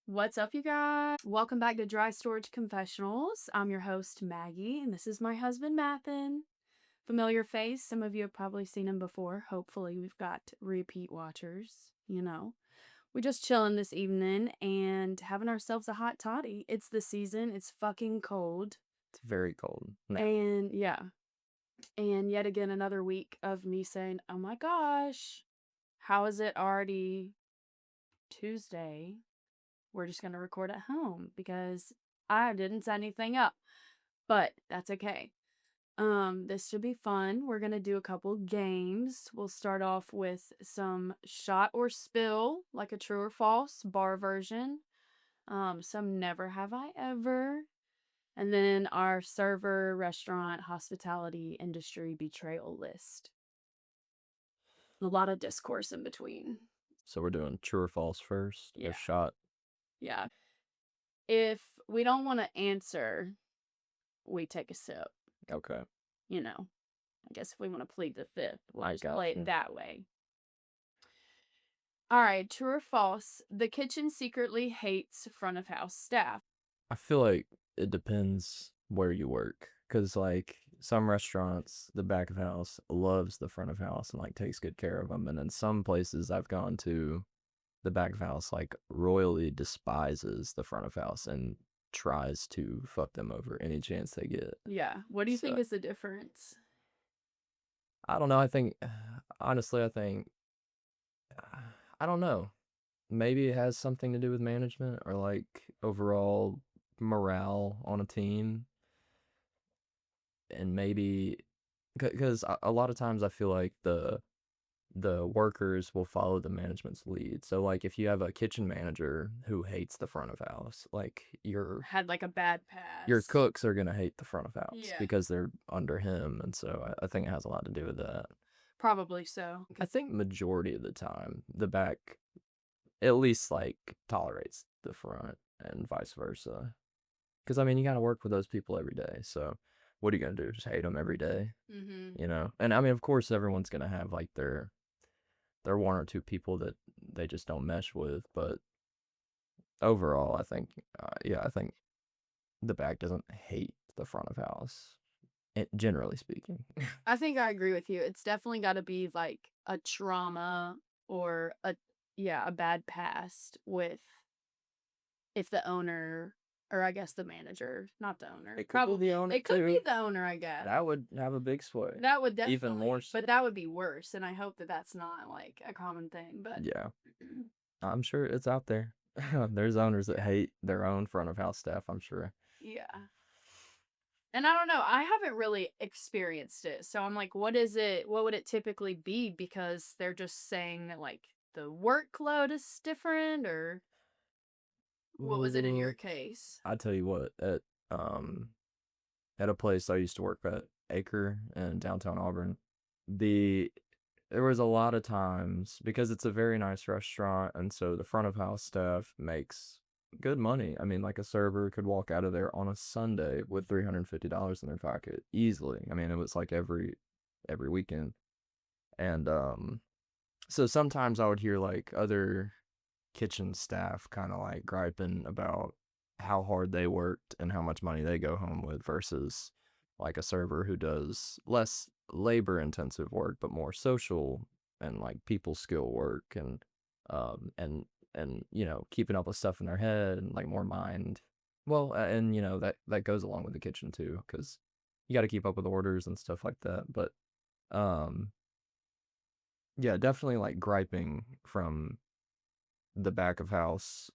What's up, you guys? Welcome back to Dry Storage Confessionals. I'm your host, Maggie, and this is my husband, Mathin. Familiar face. Some of you have probably seen him before. Hopefully, we've got repeat watchers, We're just chilling this evening and having ourselves a hot toddy. It's the season. It's fucking cold. It's very cold. And yeah. And yet again, another week of me saying, oh my gosh, how is it already Tuesday? We're just going to record at home because I didn't set anything up, but that's okay. This should be fun. We're going to do a couple games. We'll start off with some shot or spill, like a true or false bar version. Some never have I ever. And then our server, restaurant, hospitality, industry betrayal list. A lot of discourse in between. So we're doing true or false first, Yeah. or shot. Yeah. If we don't want to answer, we take a sip. Okay. I guess if we want to plead the fifth, we'll I just got play you. it that way. All right, true or false? The kitchen secretly hates front of house staff. I feel like it depends where you work. Because, like, some restaurants, the back of house loves the front of house and, like, takes good care of them. And in some places I've gone to, the back of house, like, royally despises the front of house and tries to fuck them over any chance they get. Yeah. What do you think is the difference? I don't know. Honestly, I don't know. Maybe it has something to do with management or like overall morale on a team. And maybe because a lot of times I feel like the workers will follow the management's lead. So like if you have a kitchen manager who hates the front of house, like Had like a bad pass. your cooks are gonna hate the front of house Yeah. because they're under him, and so I think it has a lot to do with that. Probably so. I think majority of the time the back at least like tolerates the front and vice versa. Because I mean, you got to work with those people every day. So what are you gonna do? Just hate them every day, Mm-hmm. And I mean, of course, everyone's gonna have like their one or two people that they just don't mesh with. But overall, I think the back doesn't hate the front of house, generally speaking. I think I agree with you. It's definitely got to be like a trauma or a bad past with if the owner or I guess the manager, not the owner. It could be the owner It could be too. the owner, I guess. That would have a big sway. That would definitely, even more so. but that would be worse, and I hope that that's not like a common thing. But Yeah, I'm sure it's out there. There's owners that hate their own front of house staff, I'm sure. yeah, and I don't know. I haven't really experienced it, so I'm like, what is it? What would it typically be? Because they're just saying that like the workload is different, or what was it in your case? I tell you what, um at a place I used to work at, Acre in downtown Auburn, the there was a lot of times because it's a very nice restaurant, and so the front of house staff makes good money. I mean, like a server could walk out of there on a Sunday with $350 in their pocket easily. I mean, it was like every weekend, and so sometimes I would hear like other kitchen staff kind of like griping about how hard they worked and how much money they go home with versus like a server who does less labor intensive work but more social and like people skill work um and keeping up with stuff in their head and like more mind and that goes along with the kitchen too because you got to keep up with orders and stuff like that. But um yeah, definitely like griping from the back of house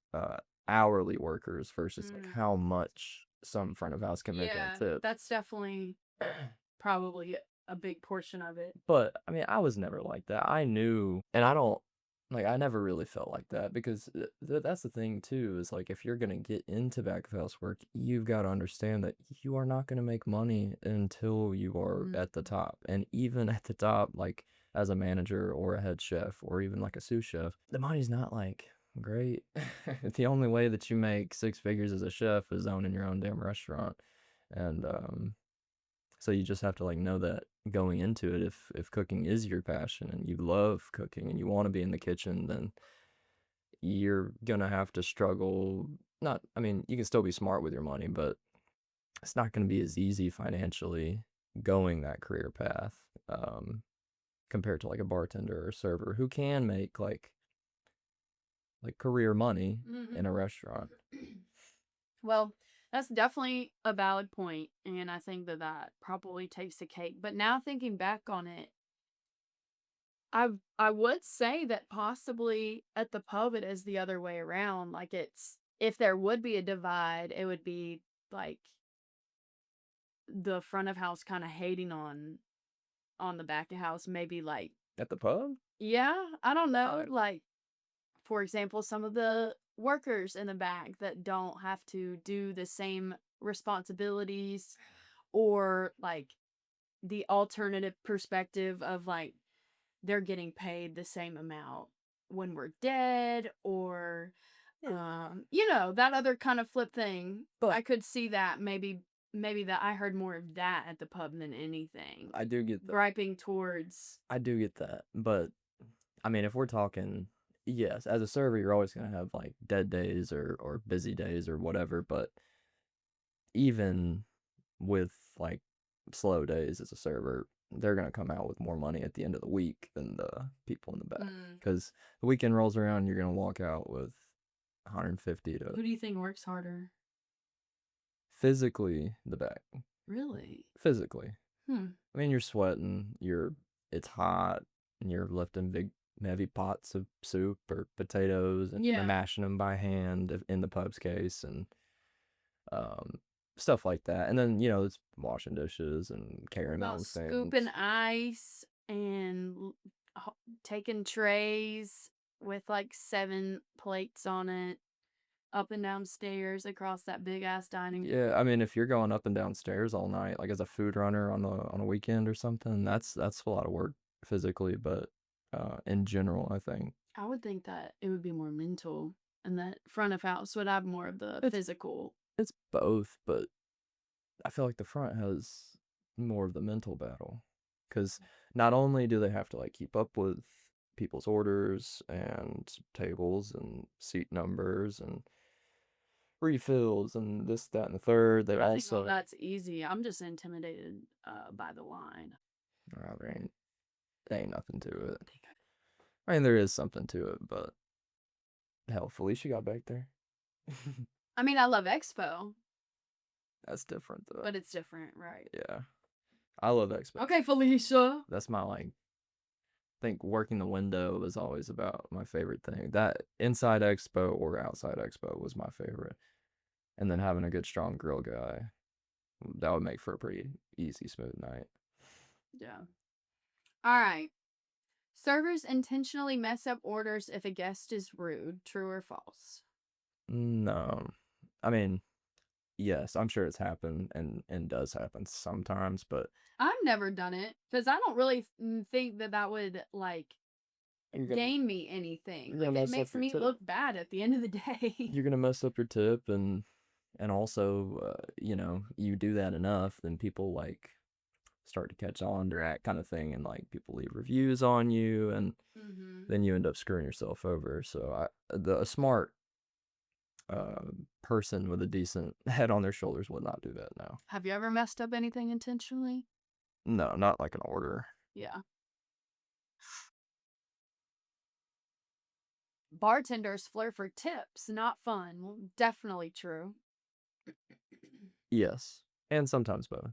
hourly workers versus like how much some front of house can make on a tip. That's definitely probably a big portion of it. But I mean, I was never like that. I knew, and I never really felt like that because that's the thing too, is like if you're gonna get into back of house work, you've got to understand that you are not gonna make money until you are at the top. And even at the top, like as a manager or a head chef or even like a sous chef, the money's not like great. The only way that you make six figures as a chef is owning your own damn restaurant. And so you just have to like know that going into it. If cooking is your passion and you love cooking and you want to be in the kitchen, then you're gonna have to struggle. Not, I mean, you can still be smart with your money, but it's not gonna be as easy financially going that career path, compared to like a bartender or server who can make like career money Mhm. in a restaurant. Well, that's definitely a valid point, and I think that that probably takes the cake. But now thinking back on it, I would say that possibly at the pub it is the other way around. Like it's if there would be a divide, it would be like the front of house kind of hating on the back of house. Maybe like At the pub? yeah, I don't know. I Like for example, some of the workers in the back that don't have to do the same responsibilities or like the alternative perspective of like they're getting paid the same amount when we're dead or Yeah, that other kind of flip thing. but I could see that maybe that I heard more of that at the pub than anything. I do get that. Griping towards I do get that. But I mean, if we're talking, yes, as a server, you're always gonna have like dead days or busy days or whatever. But even with like slow days as a server, they're gonna come out with more money at the end of the week than the people in the back. mm, Because the weekend rolls around, you're gonna walk out with 150 to who do you think works harder? physically the back. Really? Physically. Hmm. I mean, you're sweating, it's hot, and you're lifting big, heavy pots of soup or potatoes and Yeah. mashing them by hand in the pub's case, and um, stuff like that. And then, it's washing dishes and carrying About on scooping things. ice and taking trays with like 7 plates on it up and down stairs across that big ass dining. Yeah, I mean, if you're going up and down stairs all night, like as a food runner on a weekend or something, that's a lot of work physically, but in general, I think I would think that it would be more mental and that front of house would have more of the it's physical. it's both, but I feel like the front has more of the mental battle because not only do they have to like keep up with people's orders and tables and seat numbers and refills and this, that, and the third, they I think all also that's easy. I'm just intimidated by the line. there ain't nothing to it. I mean, there is something to it, but hell, Felicia got back there. I mean, I love Expo, That's different though. but it's different, right? Yeah, I love Expo. Okay, Felicia. That's my like. I think working the window was always about my favorite thing. That inside expo or outside expo was my favorite. And then having a good strong grill guy, that would make for a pretty easy, smooth night. Yeah. All right. Servers intentionally mess up orders if a guest is rude. True or false? No, I mean, yes, I'm sure it's happened and does happen sometimes, but I've never done it because I don't really think that that would like you're gonna gain me anything. you're gonna Like it mess up makes your me tip. look bad at the end of the day. You're gonna mess up your tip, and also, you do that enough, then people like start to catch on to that kind of thing, and like people leave reviews on you, and Mm-hmm. then you end up screwing yourself over. So a smart person with a decent head on their shoulders would not do that now. Have you ever messed up anything intentionally? No, not like an order. Yeah. Bartenders flirt for tips, not fun. Well, definitely true. Yes, and sometimes both.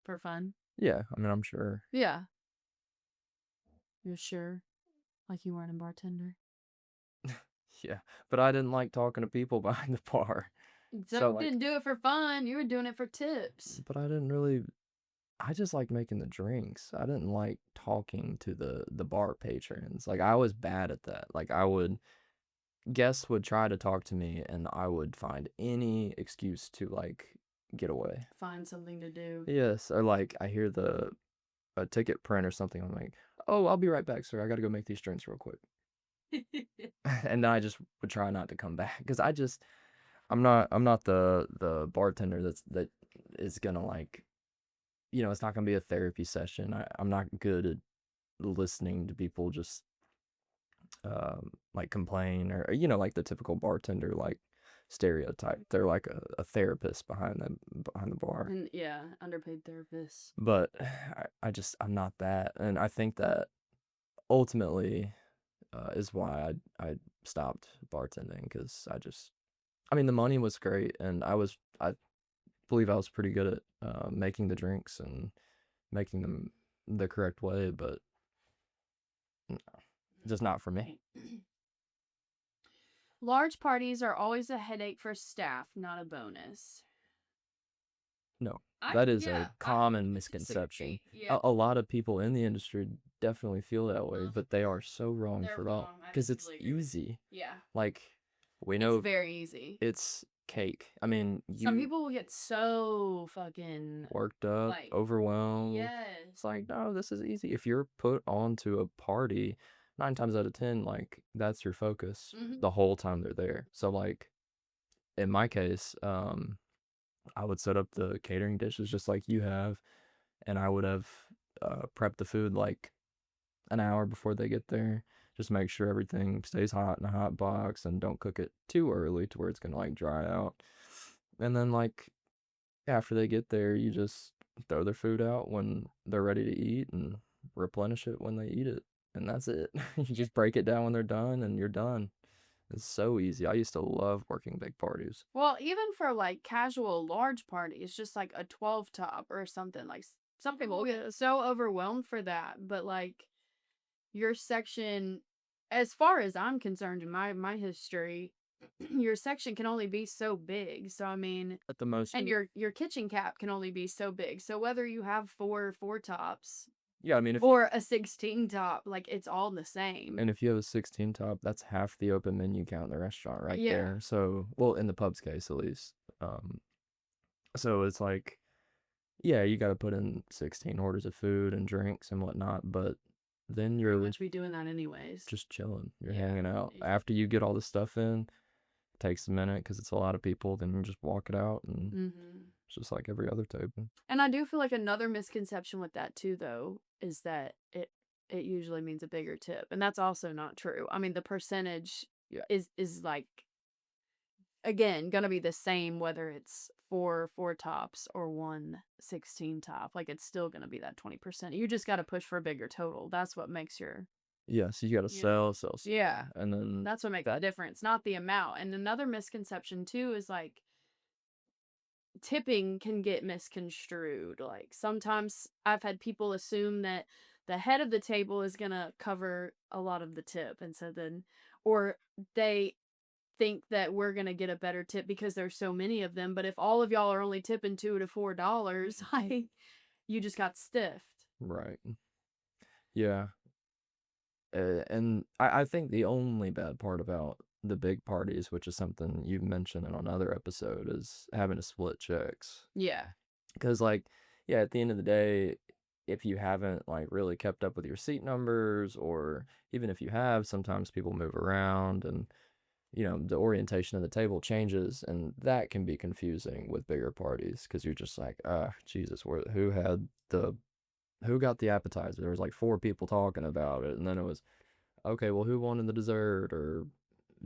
For fun. Yeah, I mean, I'm sure. Yeah. You're sure? Like you weren't a bartender? Yeah, but I didn't like talking to people behind the bar. So So you like, didn't do it for fun. You were doing it for tips. but I didn't really. I just like making the drinks. I didn't like talking to the bar patrons. Like I was bad at that. Like I would guests would try to talk to me and I would find any excuse to like get away. Find something to do. Yes, or like I hear the a ticket print or something. I'm like, "Oh, I'll be right back, sir. I got to go make these drinks real quick." And then I just would try not to come back because I'm not the bartender that is gonna like, it's not gonna be a therapy session. I'm not good at listening to people just like complain or like the typical bartender like stereotype. They're like a therapist behind the bar. And yeah, underpaid therapists. But I'm not that, and I think that ultimately is why I stopped bartending because I mean the money was great and I believe I was pretty good at making the drinks and making them the correct way, but no, just not for me. Large parties are always a headache for staff, not a bonus. No, that is a I common disagree. misconception. Yeah. A lot of people in the industry definitely feel that way, but they are so wrong They're for that wrong. I because it's completely agree with you. easy. Yeah. Like we It's know very easy. it's cake. I mean, Some you people will get so fucking worked up, like, overwhelmed. It's yes. like, no, this is easy. If you're put onto a party, 9 times out of 10, like that's your focus Hmm. the whole time they're there. So like in my case, I would set up the catering dishes just like you have, and I would have prepped the food like an hour before they get there. Just make sure everything stays hot in a hot box and don't cook it too early to where it's gonna like dry out. And then like after they get there, you just throw their food out when they're ready to eat and replenish it when they eat it. And that's it. You just break it down when they're done and you're done. It's so easy. I used to love working big parties. Well, even for like casual large parties, just like a 12 top or something, like some people get so overwhelmed for that. But like your section, as far as I'm concerned in my history, your section can only be so big. So I mean, At the most, and your kitchen cap can only be so big. So whether you have four tops yeah, I mean, or a 16 top, like it's all the same. if you have a 16 top, that's half the open menu count in the restaurant right Yeah. there. So, well, in the pub's case at least. So it's like, yeah, you got to put in 16 orders of food and drinks and whatnot, but then Pretty you're much be doing that anyways. just chilling. You're Yeah. hanging out. After you get all the stuff in, takes a minute because it's a lot of people. Then you just walk it out, and Mm-hmm. it's just like every other table. And I do feel like another misconception with that too, though, is that it usually means a bigger tip, and that's also not true. I mean, the percentage Yeah. is like again gonna be the same whether it's four tops or 116 top. Like it's still gonna be that 20%. You just got to push for a bigger total. That's what makes your Yeah. So you got to you know sell, yeah. and then That's what makes the difference, not the amount. And another misconception too is like tipping can get misconstrued. Like sometimes I've had people assume that the head of the table is going to cover a lot of the tip. And so then, or they think that we're going to get a better tip because there's so many of them. But if all of y'all are only tipping $2 to $4, like you just got stiffed. right. Yeah. And I think the only bad part about the big parties, which is something you mentioned in another episode, is having to split checks. Yeah. Because, like, yeah, at the end of the day, if you haven't, like, really kept up with your seat numbers, or even if you have, sometimes people move around and, the orientation of the table changes, and that can be confusing with bigger parties because you're just like, Jesus, who got the appetizer? There was like four people talking about it, and then it was, okay, well, who wanted the dessert, or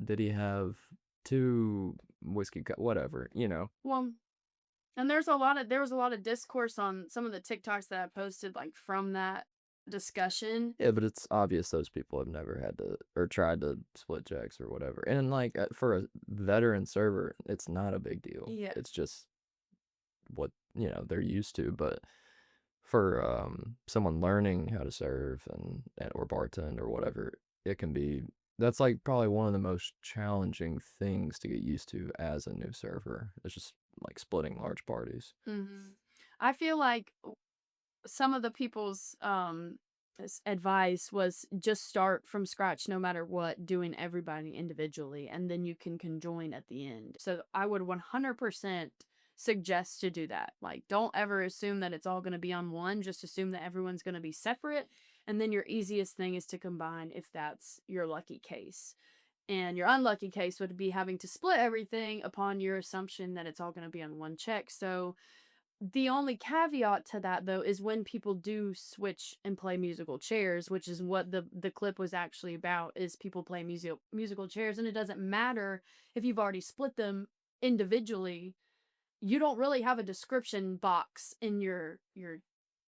did he have two whatever. Well, and there was a lot of discourse on some of the TikToks that I posted like from that discussion. Yeah, but it's obvious those people have never had to or tried to split checks or whatever. And like for a veteran server, it's not a big deal. Yeah. It's just what, they're used to. But for someone learning how to serve and or bartend or whatever, it can be that's like probably one of the most challenging things to get used to as a new server. It's just like splitting large parties. Hmm. I feel like some of the people's advice was just start from scratch no matter what, doing everybody individually, and then you can conjoin at the end. So I would 100% suggest to do that. Like don't ever assume that it's all going to be on one, just assume that everyone's going to be separate, and then your easiest thing is to combine if that's your lucky case. And your unlucky case would be having to split everything upon your assumption that it's all going to be on one check. So The only caveat to that, though, is when people do switch and play musical chairs, which is what the clip was actually about, is people play musical chairs, and it doesn't matter if you've already split them individually. You don't really have a description box in your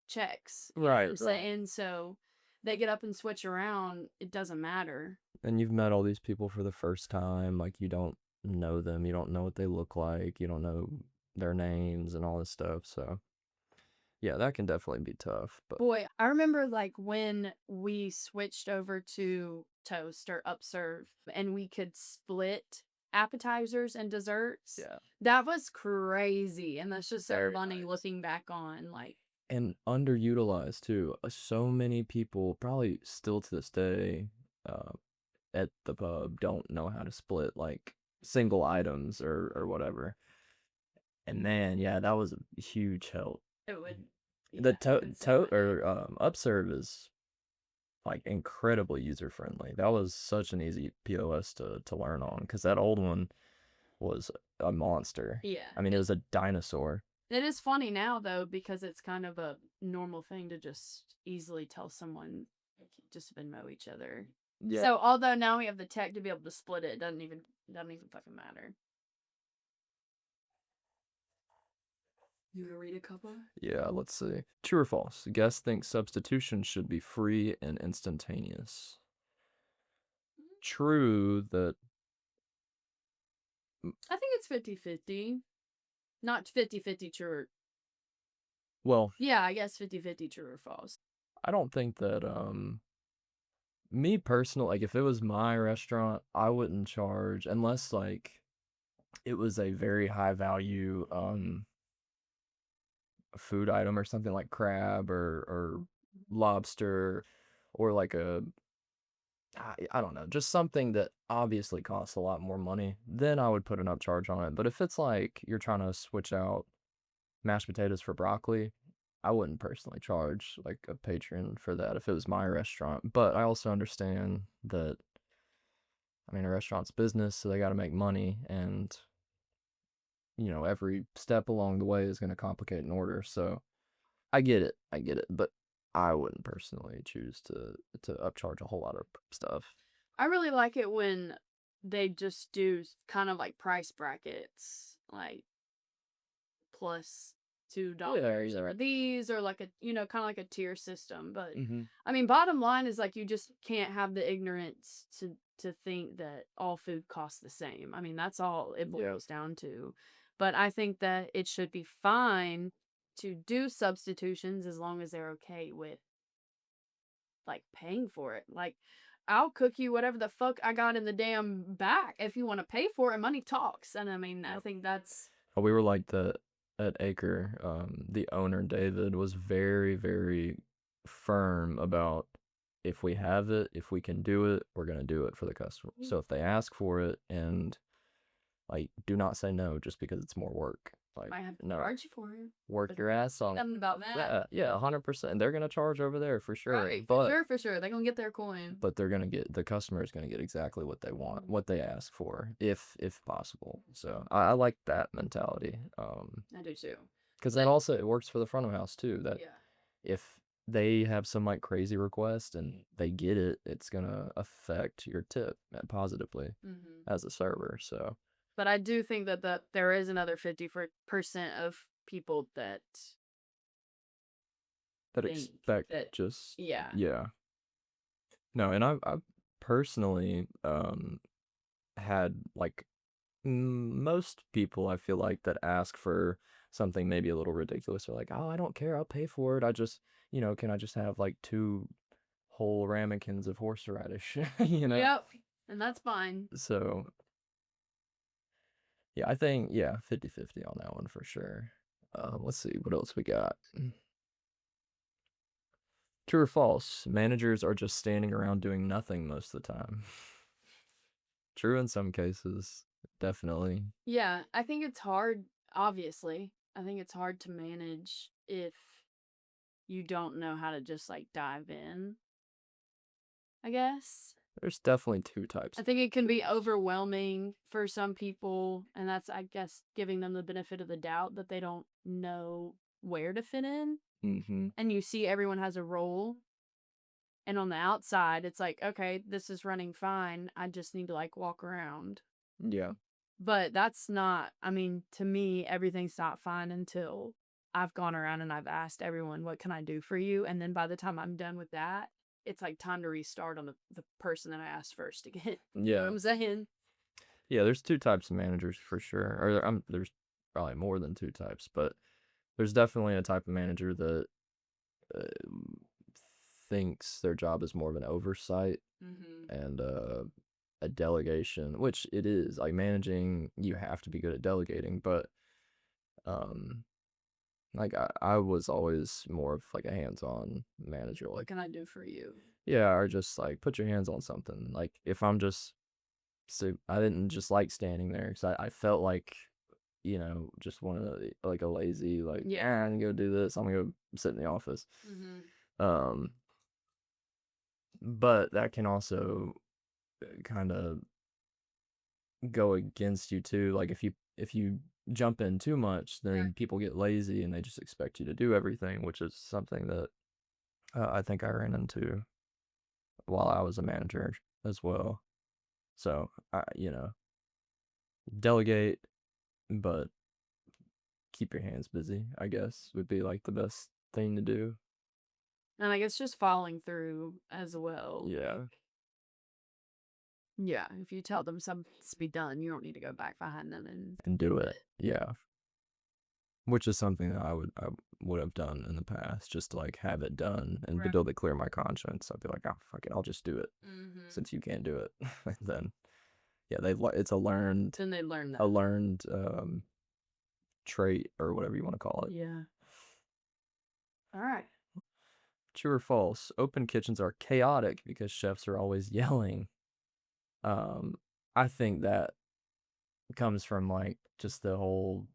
checks. You know what Right, I'm right. saying? So they get up and switch around. It doesn't matter. And you've met all these people for the first time, like, you don't know them, you don't know what they look like, you don't know their names and all this stuff, so yeah, that can definitely be tough, but Boy, I remember like when we switched over to toast or upserve and we could split appetizers and desserts. yeah, That was crazy. And that's just so very funny nice. looking back on. Like, And underutilized too. So many people, probably still to this day, uh, at the pub don't know how to split like single items or whatever. And man, yeah, that was a huge help. it would, The yeah, it would save money. upserve is like incredibly user friendly. That was such an easy POS to learn on because that old one was a monster. Yeah. I mean, it was a dinosaur. It is funny now, though, because it's kind of a normal thing to just easily tell someone, like, just Venmo each other. Yeah. So, although now we have the tech to be able to split it, it doesn't even fucking matter. You gonna read a couple? Yeah, let's see. True or false? Guests think substitution should be free and instantaneous. True that, I think it's 50-50. Not 50-50 true or... well, Yeah, I guess 50-50 true or false. I don't think that, me personally, like, if it was my restaurant, I wouldn't charge unless, like, it was a very high value, food item or something like crab or lobster or like I don't know, just something that obviously costs a lot more money, then I would put an upcharge on it. But if it's like you're trying to switch out mashed potatoes for broccoli, I wouldn't personally charge like a patron for that if it was my restaurant. But I also understand that, I mean, a restaurant's business, so they got to make money, and every step along the way is going to complicate an order. So I get it, but I wouldn't personally choose to upcharge a whole lot of stuff. I really like it when they just do kind of like price brackets, like plus $2 Yeah. or these, or like a, kind of like a tier system. But Mm-hmm. I mean, bottom line is like you just can't have the ignorance to think that all food costs the same. I mean, that's all it Yeah. boils down to. But I think that it should be fine to do substitutions as long as they're okay with like paying for it. Like, I'll cook you whatever the fuck I got in the damn back if you want to pay for it. Money talks, and I mean, I think that's... We were like the at Acre, the owner David was very, very firm about if we have it, if we can do it, we're gonna do it for the customer. So if they ask for it, and like, do not say no just because it's more work. Like, might have to no, charge you for it. work But your ass on it. nothing about that. Yeah, 100%. They're gonna charge over there for sure, Right, but for sure. They're gonna get their coin. they're gonna get the customer is gonna get exactly what they want, what they ask for, if possible. So I like that mentality. I do too. Because then also it works for the front of house too. That Yeah. if they have some like crazy request and they get it, it's gonna affect your tip positively as a server. So But I do think that there is another 50% of people that that think expect that, just yeah. yeah. No, and I've personally had like most people I feel like that ask for something maybe a little ridiculous are like, oh, I don't care, I'll pay for it. I just, can I just have like two whole ramekins of horseradish, Yep. And that's fine. So yeah, I think, yeah, 50-50 on that one for sure. Let's see what else we got. True or false? Managers are just standing around doing nothing most of the time. True in some cases, definitely. Yeah, I think it's hard, obviously. I think it's hard to manage if you don't know how to just like dive in, I guess. There's definitely two types. I think it can be overwhelming for some people, and that's, I guess, giving them the benefit of the doubt that they don't know where to fit in. Mm-hmm. And you see everyone has a role. And on the outside, it's like, okay, this is running fine. I just need to like walk around. Yeah. But that's not, I mean, to me, everything's not fine until I've gone around and I've asked everyone, what can I do for you? And then by the time I'm done with that, it's like time to restart on the person that I asked first again. You know what Yeah. I'm saying? Yeah, there's two types of managers for sure. Or there's probably more than two types, but there's definitely a type of manager that uh, thinks their job is more of an oversight and a delegation, which it is. Like managing, you have to be good at delegating, but um, like I was always more of like a hands-on manager. What Like, can I do for you? yeah, or just like put your hands on something. Like if I'm just so I didn't just like standing there because I felt like just wanted like a lazy like Yeah. I can go do this. I'm gonna go sit in the office. Um, but that can also kind of go against you too. Like if you jump in too much, then Right. people get lazy and they just expect you to do everything, which is something that I think I ran into while I was a manager as well. So delegate, but keep your hands busy, I guess, would be like the best thing to do. And I guess just following through as well. Yeah. Like, yeah, if you tell them something's to be done, you don't need to go back behind them and And do do it. it. Yeah. Which is something that I would have done in the past, just to like have it done and be Right. able to clear my conscience. I'd be like, oh fuck it, I'll just do it Mm-hmm. since you can't do it. And then yeah, it's a learned Then they learn a that. learned trait or whatever you want to call it. Yeah. All right. True or false? Open kitchens are chaotic because chefs are always yelling. Um, I think that comes from like just the whole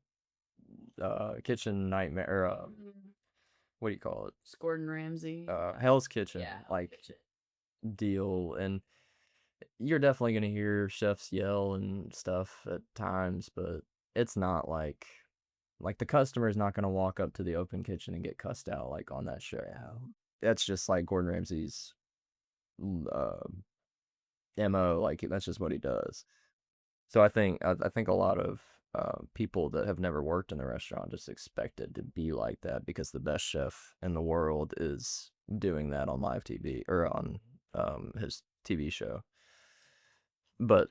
kitchen nightmare or what do you call it? It's Gordon Ramsay. Hell's Kitchen Yeah, like kitchen. deal, and you're definitely gonna hear chefs yell and stuff at times, but it's not like the customer is not gonna walk up to the open kitchen and get cussed out like on that show. That's just like Gordon Ramsay's uh, mo. Like that's just what he does. So I think a lot of people that have never worked in a restaurant just expect it to be like that because the best chef in the world is doing that on live TV or on his TV show. But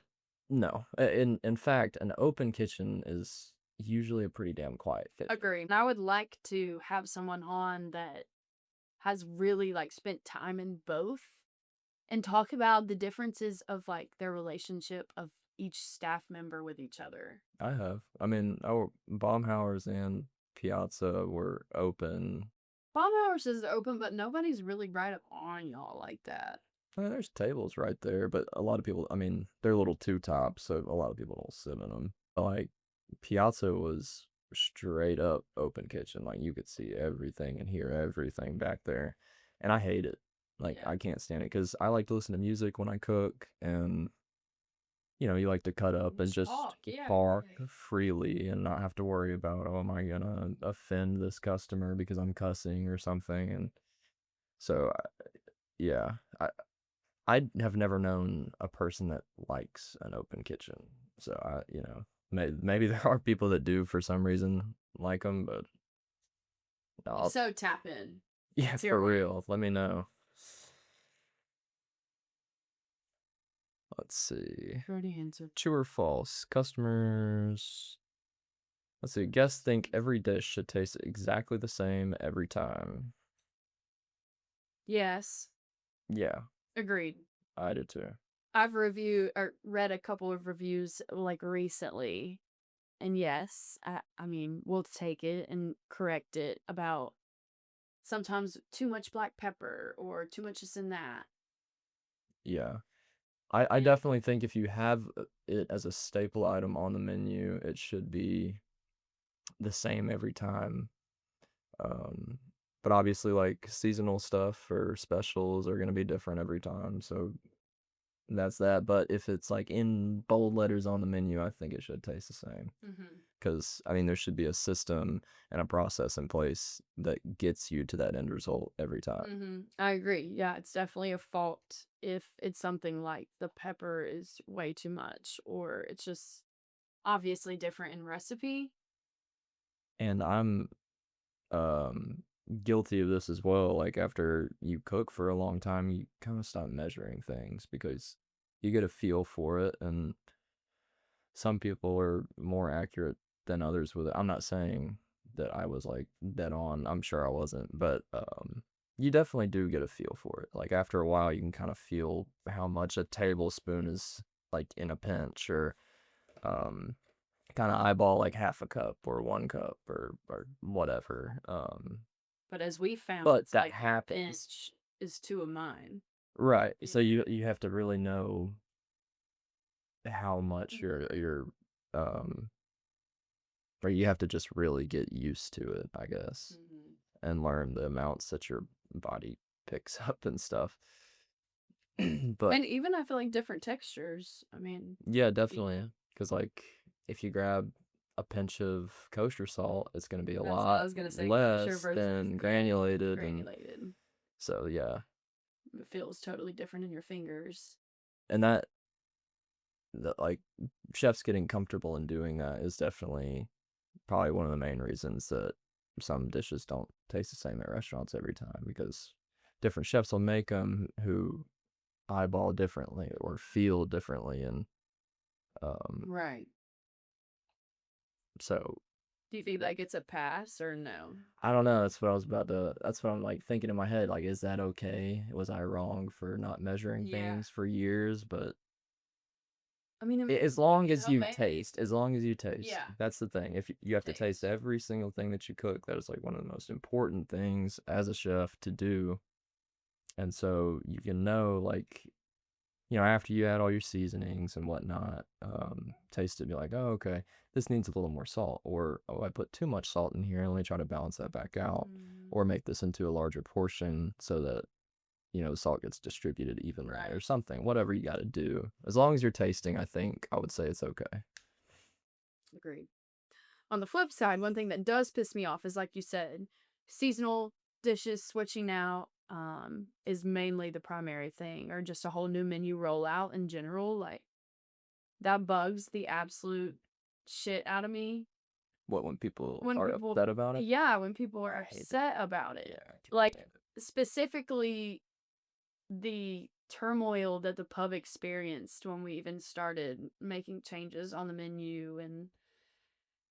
no, in fact, an open kitchen is usually a pretty damn quiet fit. Agree. And I would like to have someone on that has really like spent time in both and talk about the differences of like their relationship of each staff member with each other. I have. I mean, our Baumhauer's and Piazza were open. Baumhouse is open, but nobody's really right up on y'all like that. There's tables right there, but a lot of people, I mean, they're little two tops, so a lot of people don't sit in them. Like, Piazza was straight up open kitchen. Like, you could see everything and hear everything back there. And I hate it. Like, Yeah. I can't stand it because I like to listen to music when I cook, and, you like to cut up and Just just talk, yeah. bark freely and not have to worry about, oh, am I gonna offend this customer because I'm cussing or something? And so, yeah, I have never known a person that likes an open kitchen. So maybe there are people that do for some reason like them, but I'll, So tap in. yeah, Let's hear for from you. real. Let me know. Let's see. Already answered. True or false? Customers. Let's see. Guests think every dish should taste exactly the same every time. Yes. Yeah, Agreed. I do too. I've reviewed or read a couple of reviews like recently. And yes, I mean, we'll take it and correct it about sometimes too much black pepper or too much this and that. Yeah. I Yeah. definitely think if you have it as a staple item on the menu, it should be the same every time. Um, but obviously, like seasonal stuff or specials are gonna be different every time, so that's that. But if it's like in bold letters on the menu, I think it should taste the same. 'Cause, I mean, there should be a system and a process in place that gets you to that end result every time. I agree. Yeah, it's definitely a fault if it's something like the pepper is way too much or it's just obviously different in recipe. And I'm, um, guilty of this as well, like, after you cook for a long time, you kinda stop measuring things because you get a feel for it, and some people are more accurate than others with it. I'm not saying that I was, like, dead on, I'm sure I wasn't, but, you definitely do get a feel for it. Like, after a while, you can kinda feel how much a tablespoon is, like, in a pinch or, um, kinda eyeball, like, half a cup or 1 cup or whatever, But as we found, but it's that like happens. inch is two of mine. Right, Yeah. so you have to really know how much you're, um or you have to just really get used to it, I guess, Mhm. and learn the amounts that your body picks up and stuff. But And even I feel like different textures. I mean, yeah, y- definitely, because like, if you grab a pinch of kosher salt, it's gonna be a that's what I lot was gonna say. Kosher less versus than granulated, and granulated. so, yeah. It feels totally different in your fingers. And like, chefs getting comfortable in doing that is definitely probably one of the main reasons that some dishes don't taste the same at restaurants every time, because different chefs will make them who eyeball differently or feel differently, and um, Right. so Do you think that gets a pass or no? I don't know. That's what I'm like thinking in my head. Like, is that okay? Was I wrong for not measuring Yeah. things for years? But I mean, as I long mean, as you homemade. taste, as long as you taste, Yeah. that's the thing. If you have to taste Taste. every single thing that you cook, that is like one of the most important things as a chef to do. And so you can know, like, after you add all your seasonings and whatnot, taste it, be like, oh, okay, this needs a little more salt, or oh, I put too much salt in here. Let me try to balance that back out, Mm, or make this into a larger portion so that the salt gets distributed evenly or right. something. Whatever you got to do, as long as you're tasting, I think I would say it's okay. Agreed. On the flip side, one thing that does piss me off is like you said, seasonal dishes switching out is mainly the primary thing, or just a whole new menu rollout in general. Like that bugs the absolute shit out of me. What, when people When are people, upset about it? yeah, when people are I hate that. upset about it. Yeah, I can't Like stand it. specifically the turmoil that the pub experienced when we even started making changes on the menu and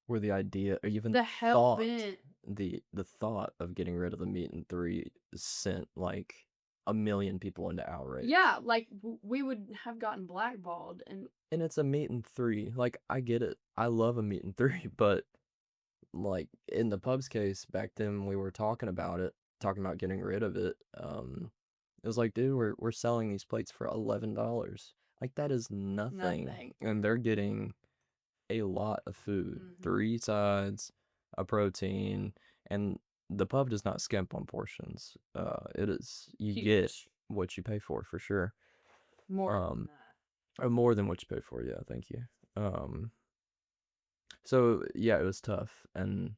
Where the idea or even the hell thought bent. the thought of getting rid of the meat and three sent like a million people into outrage. Yeah, like we would have gotten blackballed and And it's a meat and three. Like, I get it. I love a meat and three, but like in the pub's case back then, we were talking about it, talking about getting rid of it. It was like, dude, we're selling these plates for $11. Like, that is nothing, nothing. and they're getting a lot of food, Hmm. 3 sides, a protein, and the pub does not skimp on portions. It is, you get Huge. what you pay for sure. More than Um, that. or more than what you pay for, yeah, thank you. Um, so yeah, it was tough, and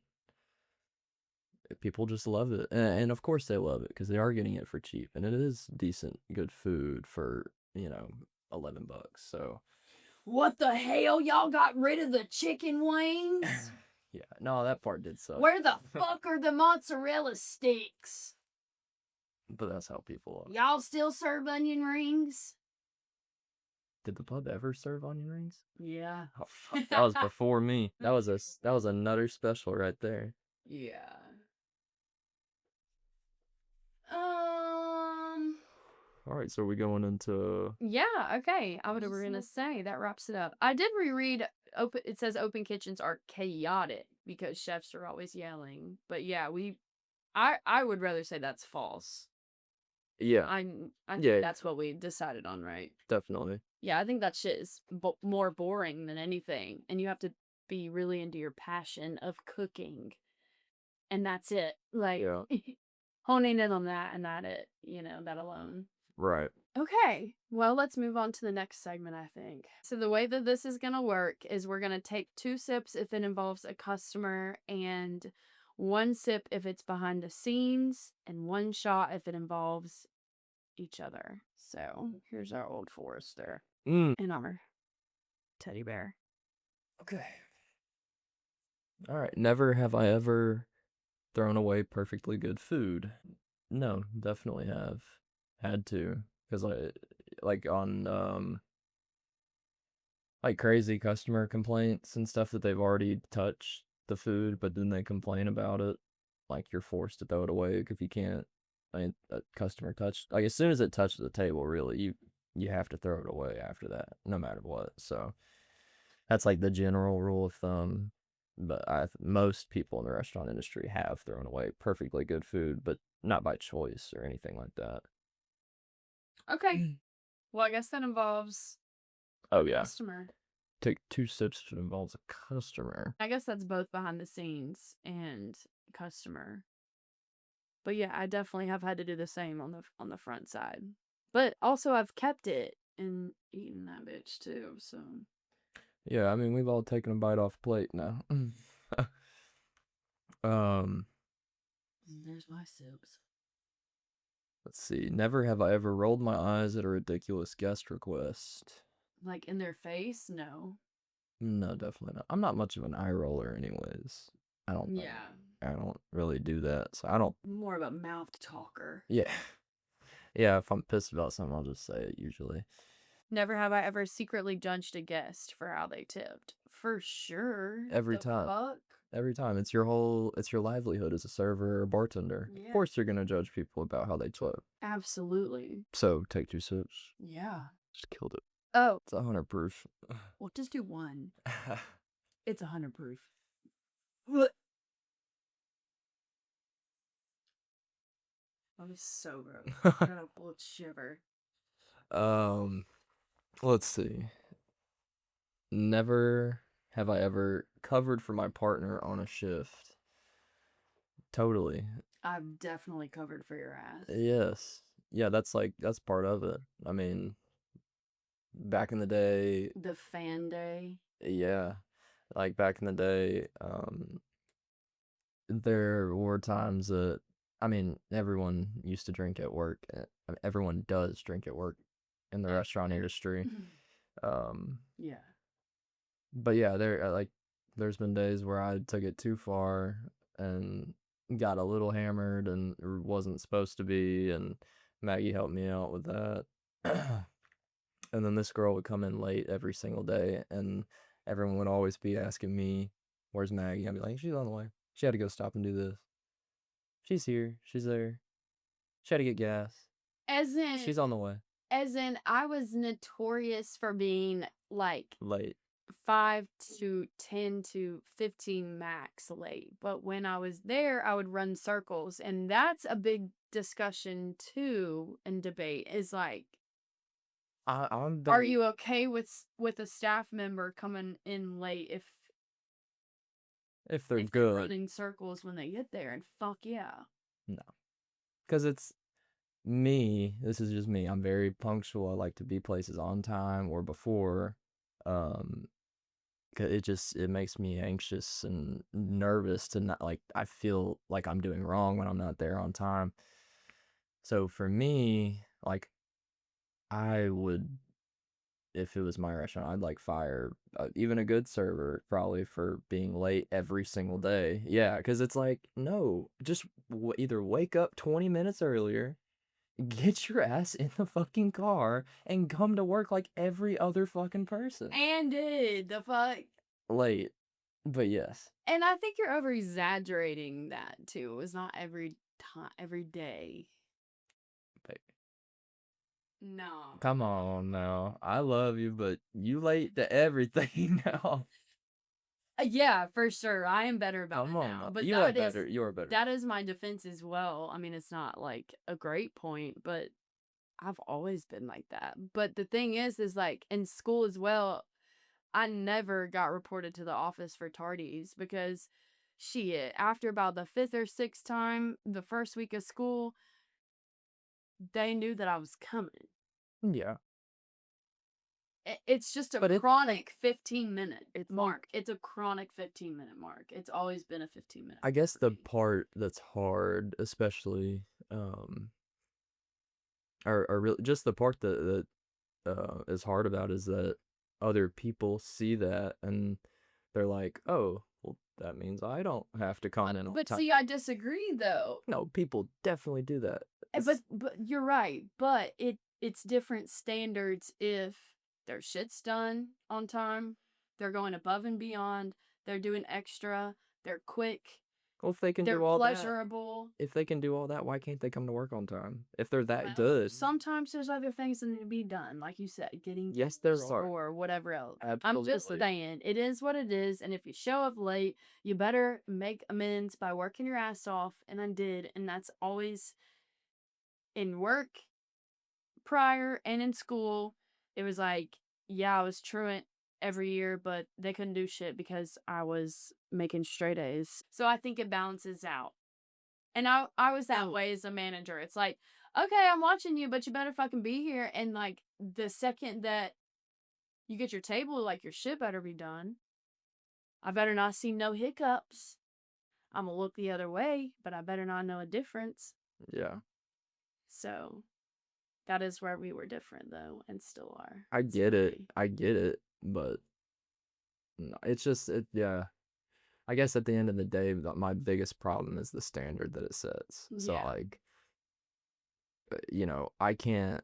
people just love it, and of course they love it because they are getting it for cheap, and it is decent, good food for, 11 bucks, so What the hell? Y'all got rid of the chicken wings? yeah, no, that part did suck. Where the fuck are the mozzarella sticks? But that's how people are. Y'all still serve onion rings? Did the pub ever serve onion rings? Yeah. Oh, fuck, that was before me. That was another special right there. Yeah. Um. All right, so are we going into Yeah. Okay. I would were gonna say that wraps it up. I did reread. Open. It says open kitchens are chaotic because chefs are always yelling. But yeah, we. I would rather say that's false. yeah, I think yeah, that's what we decided on, right? definitely, Yeah, I think that shit is more boring than anything, and you have to be really into your passion of cooking, and that's it. Like yeah, honing in on that and that it, that alone. right. Okay, well, let's move on to the next segment, I think. So, the way that this is going to work is we're going to take 2 sips if it involves a customer, and 1 sip if it's behind the scenes, and 1 shot if it involves each other. So, here's our Old Forrester Mm. and our teddy bear. Okay. All right. Never have I ever thrown away perfectly good food. No, definitely have had to because like on like crazy customer complaints and stuff that they've already touched the food, but then they complain about it. Like you're forced to throw it away if you can't. I mean, a customer touched like as soon as it touches the table, really, you have to throw it away after that, no matter what. So that's like the general rule of thumb. But most people in the restaurant industry have thrown away perfectly good food, but not by choice or anything like that. Okay, well, I guess that involves Oh a yeah, customer. take 2 sips if it involves a customer. I guess that's both behind the scenes and customer. But yeah, I definitely have had to do the same on the front side. But also I've kept it and eaten that bitch too, so Yeah, I mean we've all taken a bite off plate now. um, there's my sips. let's see. Never have I ever rolled my eyes at a ridiculous guest request. Like in their face? No. No, definitely not. I'm not much of an eye roller, anyways. I don't. Yeah. I don't really do that. So I don't. More of a mouth talker. Yeah, yeah. If I'm pissed about something, I'll just say it. Usually, Never have I ever secretly judged a guest for how they tipped. For sure. every The time. fuck? Every time. It's your livelihood as a server or bartender. Of Yeah. course, you're gonna judge people about how they tip. Absolutely. So take 2 sips. Yeah. Just killed it. Oh, It's 100 proof. well, just do one. It's 100 proof. What? That was so gross. I got a full shiver. um, let's see. Never have I ever covered for my partner on a shift. Totally. I've definitely covered for your ass. Yes. Yeah, that's part of it. I mean, back in the day, The fan day. yeah, like back in the day, there were times that I mean, everyone used to drink at work. I mean, everyone does drink at work in the restaurant industry. Um, Yeah. but yeah, there's been days where I took it too far and got a little hammered and wasn't supposed to be, and Maggie helped me out with that. And then this girl would come in late every single day, and everyone would always be asking me, "Where's Maggie?" I'd be like, "She's on the way. She had to go stop and do this. She's here. She's there. She had to get gas. As in, She's on the way." I was notorious for being like Late. 5 to 10 to 15 max late. But when I was there, I would run circles. And that's a big discussion too and debate is like, I'm are the you okay with a staff member coming in late if they're if they're good. running circles when they get there? And fuck yeah. No, because it's me. This is just me. I'm very punctual. I like to be places on time or before. Um, 'Cause it makes me anxious and nervous to not like I feel like I'm doing wrong when I'm not there on time. So for me, like I would if it was my restaurant, I'd like fire even a good server probably for being late every single day. Yeah, because it's like no, just either wake up 20 minutes earlier, get your ass in the fucking car, and come to work like every other fucking person. And did the fuck. Late, but yes. And I think you're over exaggerating that too. It was not every time, every day. But No. come on now. I love you, but you late to everything now. Yeah, for sure. I am better about Come it on now. now. But You are better. You are better. that is my defense as well. I mean, it's not like a great point, but I've always been like that. But the thing is like in school as well, I never got reported to the office for tardies because shit, after about the 5th or 6th time, the first week of school, they knew that I was coming. Yeah. It's just a But it chronic 15-minute mark. It's a chronic 15-minute mark. It's always been a 15-minute I mark guess for the me. part that's hard, especially, or really just the part that is hard about is that other people see that and they're like, "Oh, well, that means I don't have to come in on But time." see, I disagree though. No, people definitely do that. But you're right. But it's different standards if their shit's done on time, they're going above and beyond, they're doing extra, they're quick, Well, if they can they're do all that, pleasurable. why can't they come to work on time? If they're that Well, good. sometimes there's other things that need to be done, like you said, getting Yes, there gas are. or whatever else. I'm just Absolutely. saying, it is what it is, and if you show up late, you better make amends by working your ass off, and I did, and that's always in work prior and in school. It was like, yeah, I was truant every year, but they couldn't do shit because I was making straight A's. So I think it balances out. And I was that way as a manager. It's like, okay, I'm watching you, but you better fucking be here. And like the second that you get your table, like your shit better be done. I better not see no hiccups. I'm gonna look the other way, but I better not know a difference. Yeah. So that is where we were different though, and still are. I It's get it. funny. I get it, but it's just yeah. I guess at the end of the day, my biggest problem is the standard that it sets. So Yeah. like, I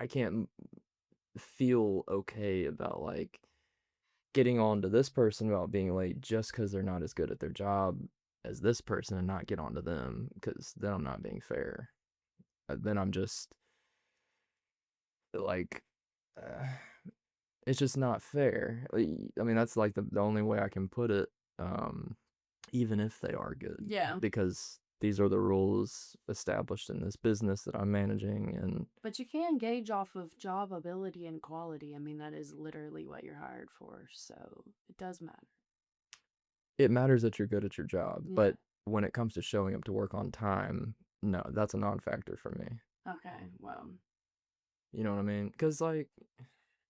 can't feel okay about like getting on to this person about being late just because they're not as good at their job as this person and not get on to them because then I'm not being fair. Then I'm just like, uh, it's just not fair. I mean, that's like the only way I can put it. Um, even if they are good, Yeah. because these are the rules established in this business that I'm managing, and But you can gauge off of job ability and quality. I mean, that is literally what you're hired for. So it does matter. it matters that you're good at your job. Yeah. But when it comes to showing up to work on time, no, that's a non-factor for me. Okay. Well, You know what I mean? Because like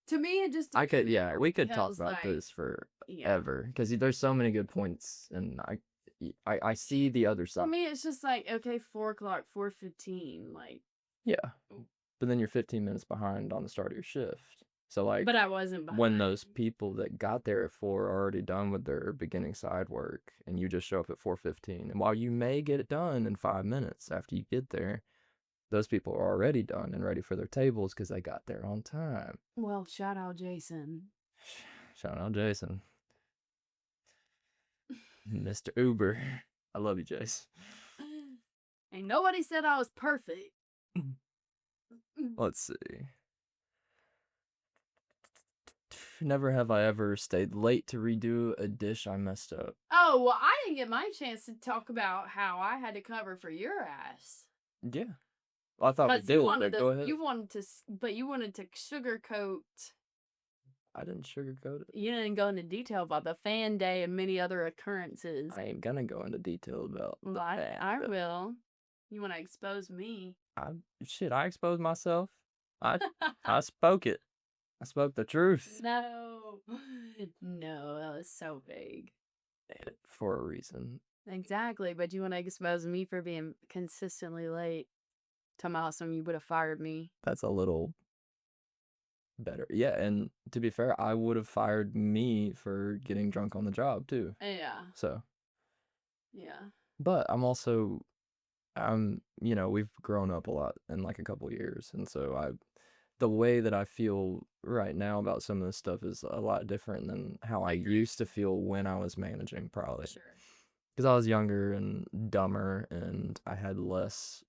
to me, it just I could, depends. yeah, we could talk Because, about like, this yeah. forever because there's so many good points, and I see the other For side. me, it's just like, okay, 4 o'clock, 4:15. Like, Yeah, but then you're 15 minutes behind on the start of your shift. So like but I wasn't when behind. those people that got there at 4 are already done with their beginning side work and you just show up at 4:15, and while you may get it done in 5 minutes after you get there, those people are already done and ready for their tables because they got there on time. Well, shout out Jason. Shout out Jason. Mr. Uber. I love you, Jace. Ain't nobody said I was perfect. Let's see. Never have I ever stayed late to redo a dish I messed up. Oh, well, I didn't get my chance to talk about how I had to cover for your ass. Yeah. Well, I thought we Because you did, wanted but to, go ahead. but you wanted to sugarcoat. I didn't sugarcoat it. You didn't go into detail about the fan day and many other occurrences. I ain't gonna go into detail about the Well, I fact. will. You want to expose me? I exposed myself. I spoke it. I spoke the truth. No. No, that was so vague. Did it for a reason. Exactly, but you want to expose me for being consistently late. Tell me how some you would have fired me. That's a little better. Yeah, and to be fair, I would have fired me for getting drunk on the job too. Yeah. So, Yeah. but we've grown up a lot in like a couple years, and so the way that I feel right now about some of this stuff is a lot different than how I used to feel when I was managing, probably. Sure. Because I was younger and dumber, and I had less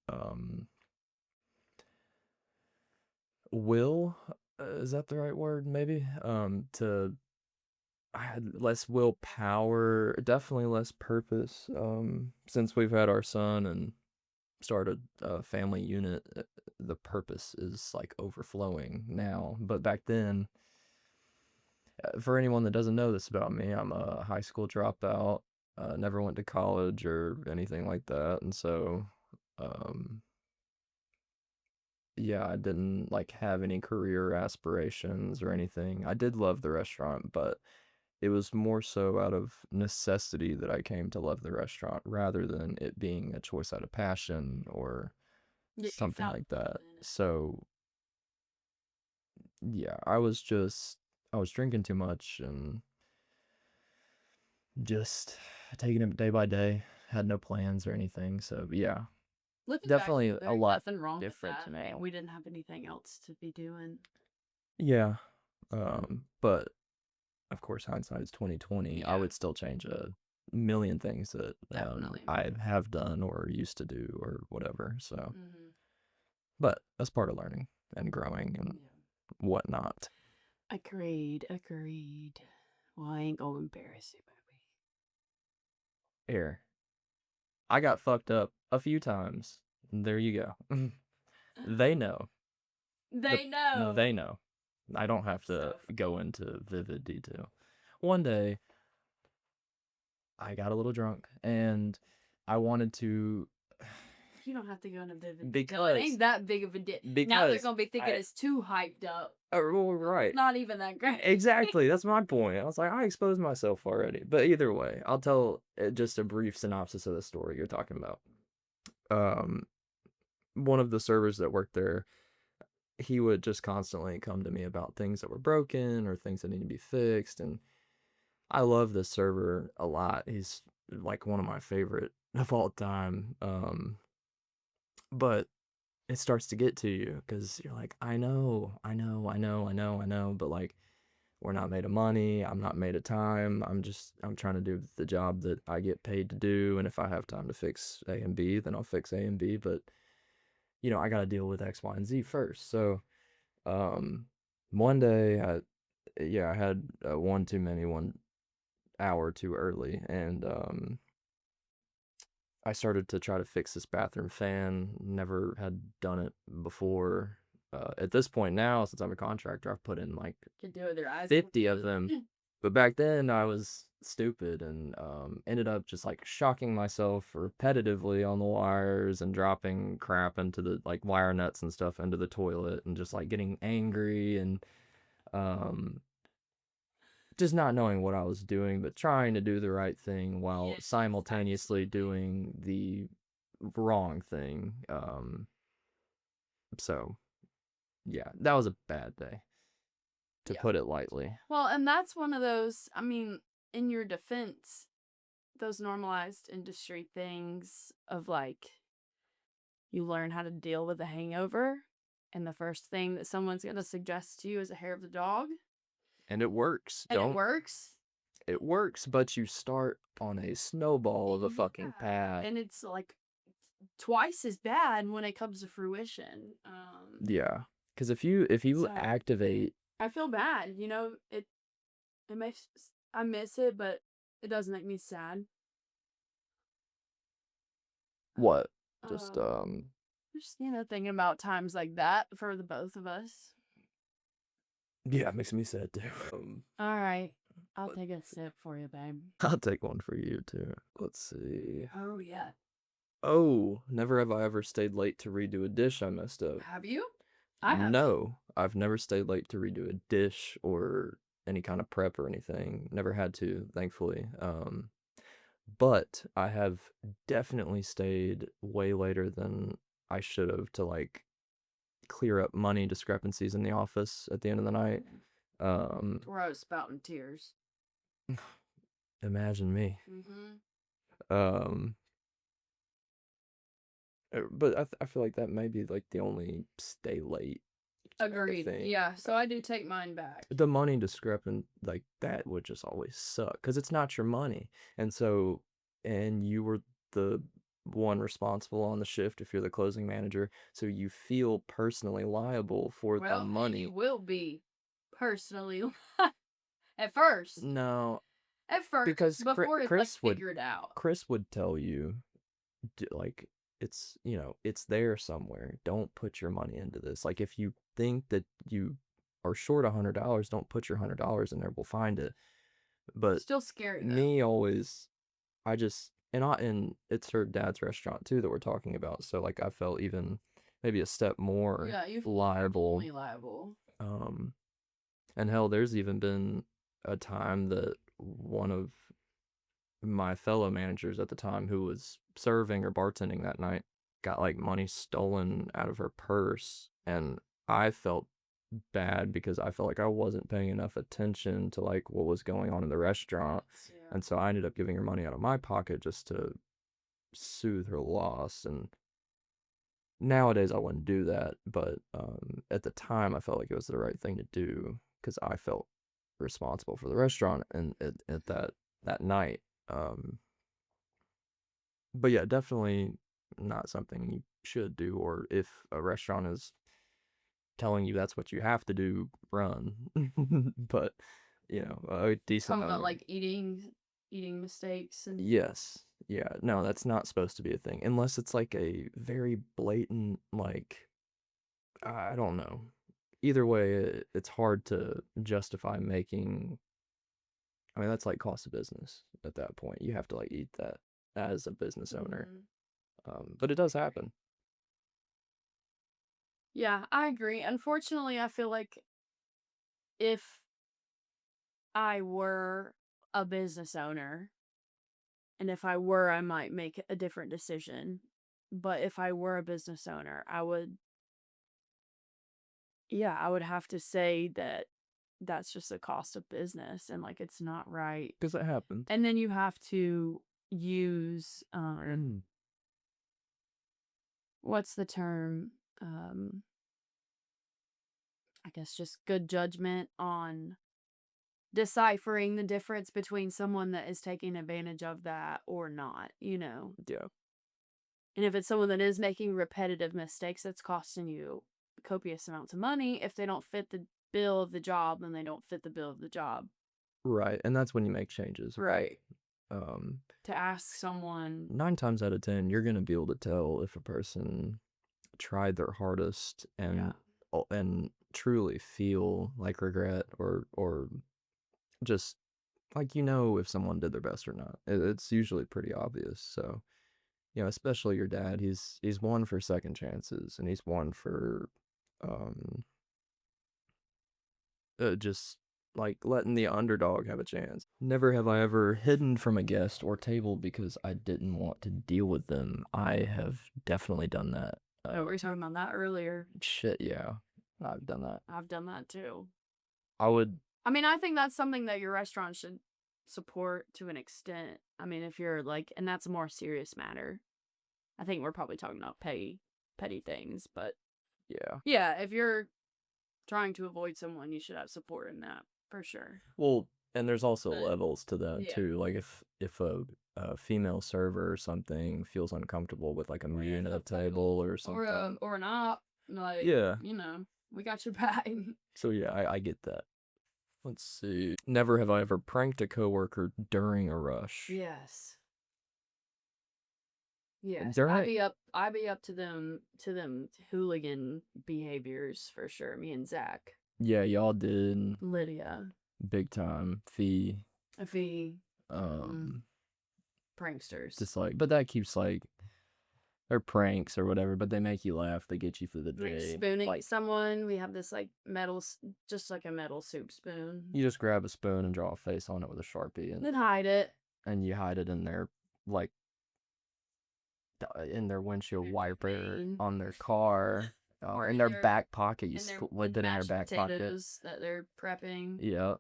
will. Is that the right word? Maybe. I had less willpower, definitely less purpose. Since we've had our son and started a family unit, the purpose is like overflowing now. But back then, for anyone that doesn't know this about me, I'm a high school dropout. Never went to college or anything like that, and so, um, yeah, I didn't like have any career aspirations or anything. I did love the restaurant, but it was more so out of necessity that I came to love the restaurant rather than it being a choice out of passion or Yeah, you something found like that. yourself in it. So, yeah, I was drinking too much and just taking it day by day. Had no plans or anything. So, yeah, Looking back, definitely a there's lot nothing wrong with different to that. me. We didn't have anything else to be doing. Yeah. So, But of course, hindsight is 2020. I yeah, would still change a million things that definitely. I have done or used to do or whatever. So, Hmm. but that's part of learning and growing and Yeah. whatnot. Agreed, agreed. Well, I ain't gonna embarrass you, baby. Here, I got fucked up a few times. There you go. They know. The They know. they know. I don't have That's to so funny. go into vivid detail. One day, I got a little drunk and I wanted to You don't have to go into vivid detail. It because ain't that big of a deal. Now they're because gonna be thinking I it's too hyped up. well, right. Not even that great. Exactly, that's my point. I was like, I exposed myself already. But either way, I'll tell just a brief synopsis of the story you're talking about. Um, one of the servers that worked there, he would just constantly come to me about things that were broken or things that need to be fixed. And I love this server a lot. He's like one of my favorite of all time. But it starts to get to you because you're like, I know, but like, we're not made of money. I'm not made of time. I'm trying to do the job that I get paid to do. And if I have time to fix A and B, then I'll fix A and B. But, I got to deal with X, Y, and Z first. So, um, one day, I had one too many, 1 hour too early. And, I started to try to fix this bathroom fan. Never had done it before. At this point now, since I'm a contractor, I've put in like Can do it with their eyes 50 of closed. them. But back then, I was stupid and ended up just like shocking myself repetitively on the wires and dropping crap into the like wire nuts and stuff into the toilet and just like getting angry and um, just not knowing what I was doing, but trying to do the right thing while Yes, simultaneously absolutely. doing the wrong thing. So yeah, that was a bad day, to Yeah. put it lightly. Well, and that's one of those, I mean, in your defense, those normalized industry things of like you learn how to deal with a hangover, and the first thing that someone's going to suggest to you is a hair of the dog, And it works. and it Don't works. It works, but you start on a snowball of a Yeah. fucking path. And it's like twice as bad when it comes to fruition. Yeah, because if you So activate I feel bad, it makes I miss it, but it does make me sad. what, just Um, just thinking about times like that for the both of us. yeah, it makes me sad too. All right, I'll Let's take a see. sip for you, babe. I'll take one for you too. Let's see. Oh yeah. Oh, never have I ever stayed late to redo a dish I messed up. Have you? I have. No, I've never stayed late to redo a dish or any kind of prep or anything. Never had to, thankfully. But I have definitely stayed way later than I should have to like clear up money discrepancies in the office at the end of the night. Where I was spouting tears. Imagine me. Mm-hmm. Um, but I feel like that may be like the only stay late Agreed. thing. Yeah, so I do take mine back. The money discrepant like that would just always suck because it's not your money, and so and you were the one responsible on the shift if you're the closing manager, so you feel personally liable for the Well, and you money. will be personally at first. No, At first, because before it's like figured out. Chris would tell you like it's it's there somewhere. Don't put your money into this. Like if you think that you are short $100, don't put your $100 in there. We'll find it. But Still scary though. me always, I just and it's her dad's restaurant too that we're talking about. So like I felt even maybe a step more Yeah, you've liable. definitely liable. And hell, there's even been a time that one of my fellow managers at the time who was serving or bartending that night got like money stolen out of her purse, and I felt bad because I felt like I wasn't paying enough attention to like what was going on in the restaurant, Yeah. and so I ended up giving her money out of my pocket just to soothe her loss. And nowadays I wouldn't do that, but at the time I felt like it was the right thing to do because I felt responsible for the restaurant and at that night. Um, but yeah, definitely not something you should do. Or if a restaurant is telling you that's what you have to do, run. But a decent Talking about owner. like eating mistakes and Yes. Yeah. No, that's not supposed to be a thing unless it's like a very blatant, like, I don't know. Either way, it's hard to justify making. I mean, that's like cost of business at that point. You have to like eat that as a business owner. Mhm. But it does happen. Yeah, I agree. Unfortunately, I feel like if I were a business owner, and if I were, I might make a different decision. But if I were a business owner, I would have to say that that's just a cost of business and like it's not right. Because it happens. And then you have to use what's the term? I guess just good judgment on deciphering the difference between someone that is taking advantage of that or not. Yeah. And if it's someone that is making repetitive mistakes that's costing you copious amounts of money, if they don't fit the bill of the job, then they don't fit the bill of the job. Right. And that's when you make changes. Right. Um, To ask someone, 9 times out of 10, you're going to be able to tell if a person tried their hardest yeah, and truly feel like regret or just like if someone did their best or not. It's usually pretty obvious. So, especially your dad, he's one for second chances, and he's one for um just like letting the underdog have a chance. Never have I ever hidden from a guest or table because I didn't want to deal with them. I have definitely done that. we were talking about that earlier. Shit, yeah. I've done that. I've done that too. I would. I mean, I think that's something that your restaurant should support to an extent. I mean, if you're like, and that's a more serious matter. I think we're probably talking about petty things, but yeah, if you're trying to avoid someone, you should have support in that for sure. Well, and there's also But levels to that yeah, too. Like if a female server or something feels uncomfortable with like a man at a table or something. or not, like Yeah. we got your back. So yeah, I get that. Let's see. Never have I ever pranked a coworker during a rush. Yes. Yes, During I'd be up to them hooligan behaviors for sure. Me and Zach, Yeah, y'all did Lydia, big time fee. Effie, Um pranksters. just like, but that keeps like they're pranks or whatever, but they make you laugh, they get you through the Like day. spooning someone. We have this like just like a metal soup spoon. You just grab a spoon and draw a face on it with a Sharpie Then hide it. and you hide it in their like in their windshield wiper, on their car, or in their back pocket. You slid it in their back pocket. That they're prepping. Yeah.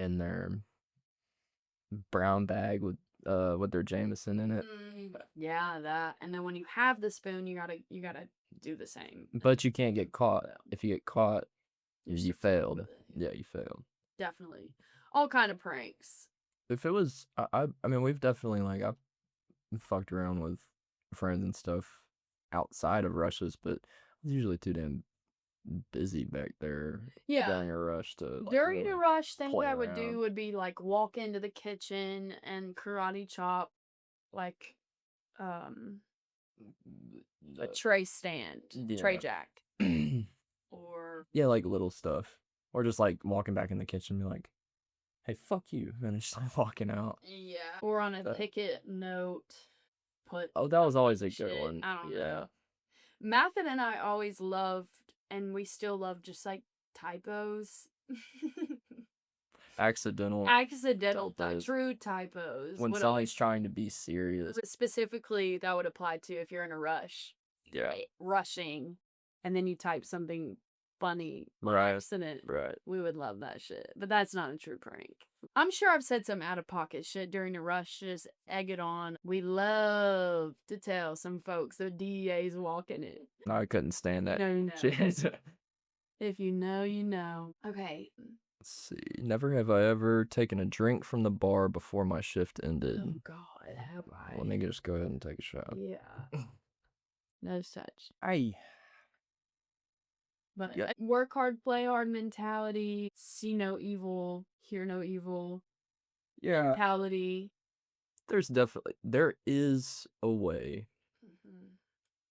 In their brown bag with their Jameson in it. Yeah, that. And then when you have the spoon, you gotta do the same. But you can't get caught. If you get caught, you failed. Yeah, you failed. Definitely. All kind of pranks. If it was, I mean, we've definitely like I've fucked around with friends and stuff outside of rushes, but I was usually too damn busy back there. Yeah. During a rush to like, During really a rush, thing play I would around. do would be like walk into the kitchen and karate chop like a tray stand, tray jack. Or yeah, like little stuff. Or just like walking back in the kitchen and be like, hey, fuck you. And just like walking out. yeah. Or on a ticket note, put Oh, that was always a good one. I don't Yeah. know. Mathen and I always loved, and we still love, just like typos. Accidental, typos. true typos. When Would someone's always trying to be serious. but specifically that would apply to if you're in a rush, Yeah. rushing, and then you type something funny on Right. accident. Right. We would love that shit, but that's not a true prank. I'm sure I've said some out of pocket shit during the rush, just egg it on. We love to tell some folks the DEA's walking it. No, I couldn't stand that. No, no. Jeez. If you know, you know. Okay. Let's see. Never have I ever taken a drink from the bar before my shift ended. Oh God, have I? Let me just go ahead and take a shot. Yeah. No such. Aye. But Yeah. work hard, play hard mentality, see no evil, hear no evil Yeah. mentality. There is a way.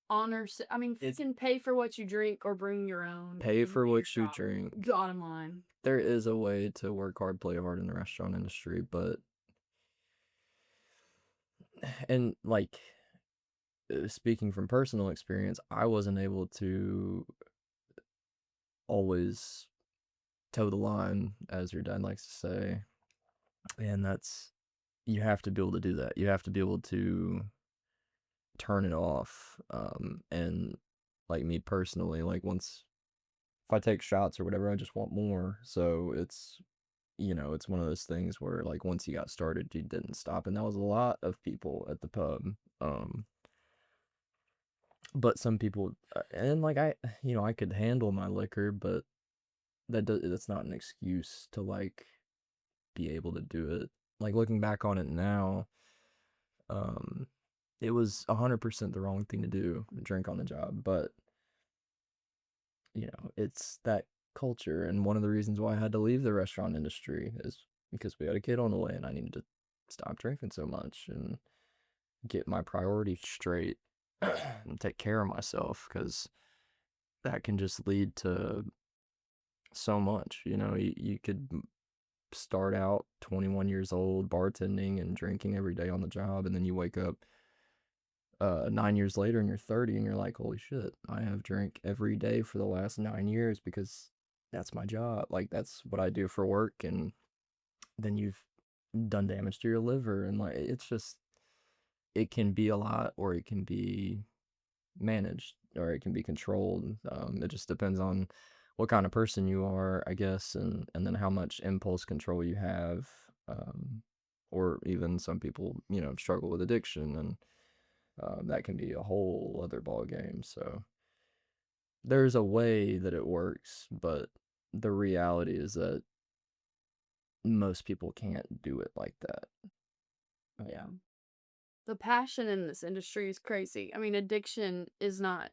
Honor, I mean, you can pay for what you drink or bring your own. Pay for what you drink. Bottom line. There is a way to work hard, play hard in the restaurant industry, but and like speaking from personal experience, I wasn't able to always toe the line, as your dad likes to say. And you have to be able to do that. You have to be able to turn it off. And like me personally, like once if I take shots or whatever, I just want more. So it's it's one of those things where like once you got started, you didn't stop. And that was a lot of people at the pub. But some people, and like I could handle my liquor, but that's not an excuse to like be able to do it. Like looking back on it now, it was 100% the wrong thing to do, drink on the job, but it's that culture. And one of the reasons why I had to leave the restaurant industry is because we had a kid on the way and I needed to stop drinking so much and get my priorities straight and take care of myself, because that can just lead to so much. You could start out 21 years old bartending and drinking every day on the job, and then you wake up 9 years later and you're 30 and you're like, holy shit, I have drank every day for the last 9 years because that's my job. Like that's what I do for work. And then you've done damage to your liver, and like it can be a lot, or it can be managed, or it can be controlled. It just depends on what kind of person you are, I guess, and then how much impulse control you have. Or even some people, struggle with addiction, and that can be a whole other ball game. So there's a way that it works, but the reality is that most people can't do it like that. Yeah. The passion in this industry is crazy. I mean, addiction is not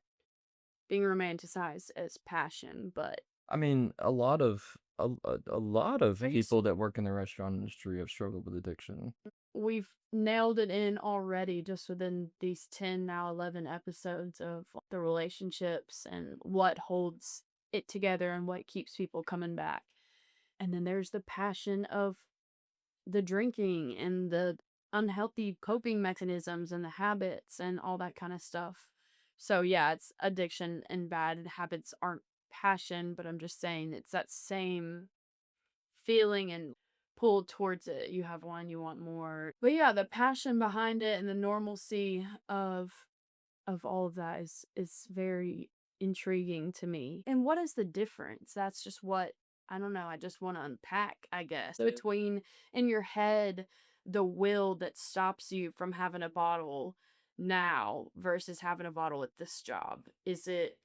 being romanticized as passion, but I mean, a lot of people that work in the restaurant industry have struggled with addiction. We've nailed it in already just within these 10, now 11 episodes of the relationships and what holds it together and what keeps people coming back. And then there's the passion of the drinking and the unhealthy coping mechanisms and the habits and all that kind of stuff. So yeah, it's addiction, and bad habits aren't passion, but I'm just saying it's that same feeling and pull towards it. You have one, you want more. But yeah, the passion behind it and the normalcy of all of that is very intriguing to me. And what is the difference? That's just what, I don't know, I just want to unpack, I guess, between in your head the will that stops you from having a bottle now versus having a bottle at this job. Is it,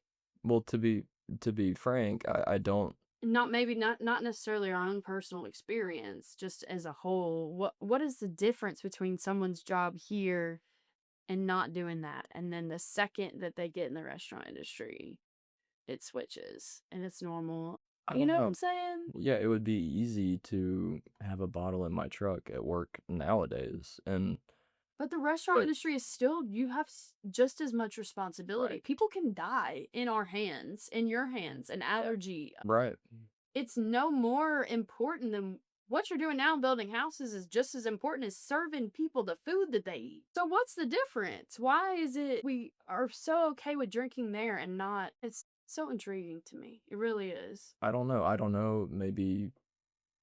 Well, to be frank, I don't. not maybe not necessarily our own personal experience, just as a whole, what is the difference between someone's job here and not doing that, and then the second that they get in the restaurant industry it switches and it's normal? I You don't know what know. I'm saying? Yeah, it would be easy to have a bottle in my truck at work nowadays, and But the restaurant industry is still, you have just as much responsibility. Right. People can die in our hands, in your hands, an allergy. Right. It's no more important than what you're doing now building houses is just as important as serving people the food that they eat. So what's the difference? Why is it we are so okay with drinking there and not? It's so intriguing to me. It really is. I don't know. I don't know. Maybe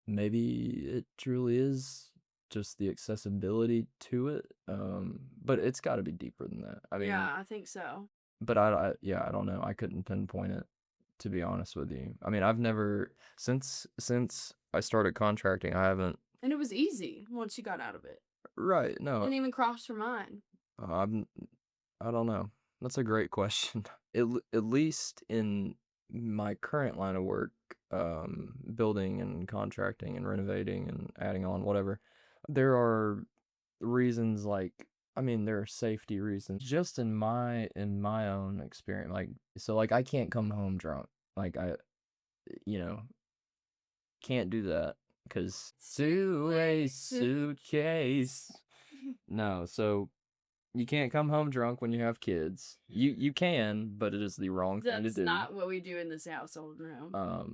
it truly is just the accessibility to it. But it's got to be deeper than that. I mean, Yeah, I think so. but yeah, I don't know. I couldn't pinpoint it, to be honest with you. I mean, I've never since I started contracting, I haven't. And it was easy once you got out of it. Right. No. Didn't even cross your mind. I'm I don't know. That's a great question. At least in my current line of work, building and contracting and renovating and adding on whatever, there are reasons like I mean there are safety reasons just in my own experience like so like I can't come home drunk. Like I you know, can't do that cuz to a suitcase. No, so you can't come home drunk when you have kids. You can, but it is the wrong thing to That's do. not what we do in this household, no.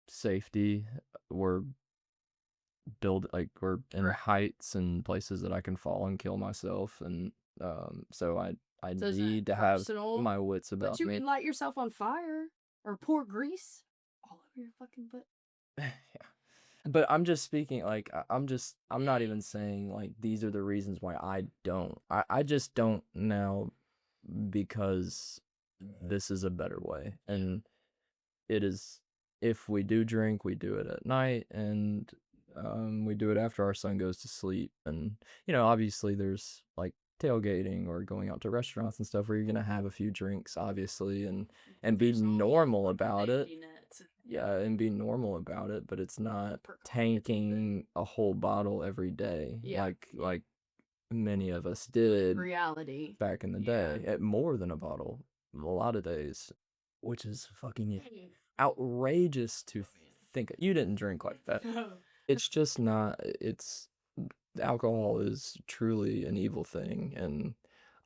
Safety. We're we're in heights and places that I can fall and kill myself, and so I So is that need to have personal? my wits But about you me. can light yourself on fire or pour grease all over your fucking butt. Yeah. But I'm just speaking like I'm not even saying like these are the reasons why I don't. I just don't now because this is a better way. And it is if we do drink, we do it at night and we do it after our son goes to sleep. And obviously there's like tailgating or going out to restaurants and stuff where you're gonna have a few drinks, obviously, and be normal about it. Yeah, and be normal about it, but it's not tanking a whole bottle every day like many of us did Reality. back in the day at more than a bottle a lot of days, which is fucking outrageous to think. You didn't drink like that. It's just not. It's alcohol is truly an evil thing, and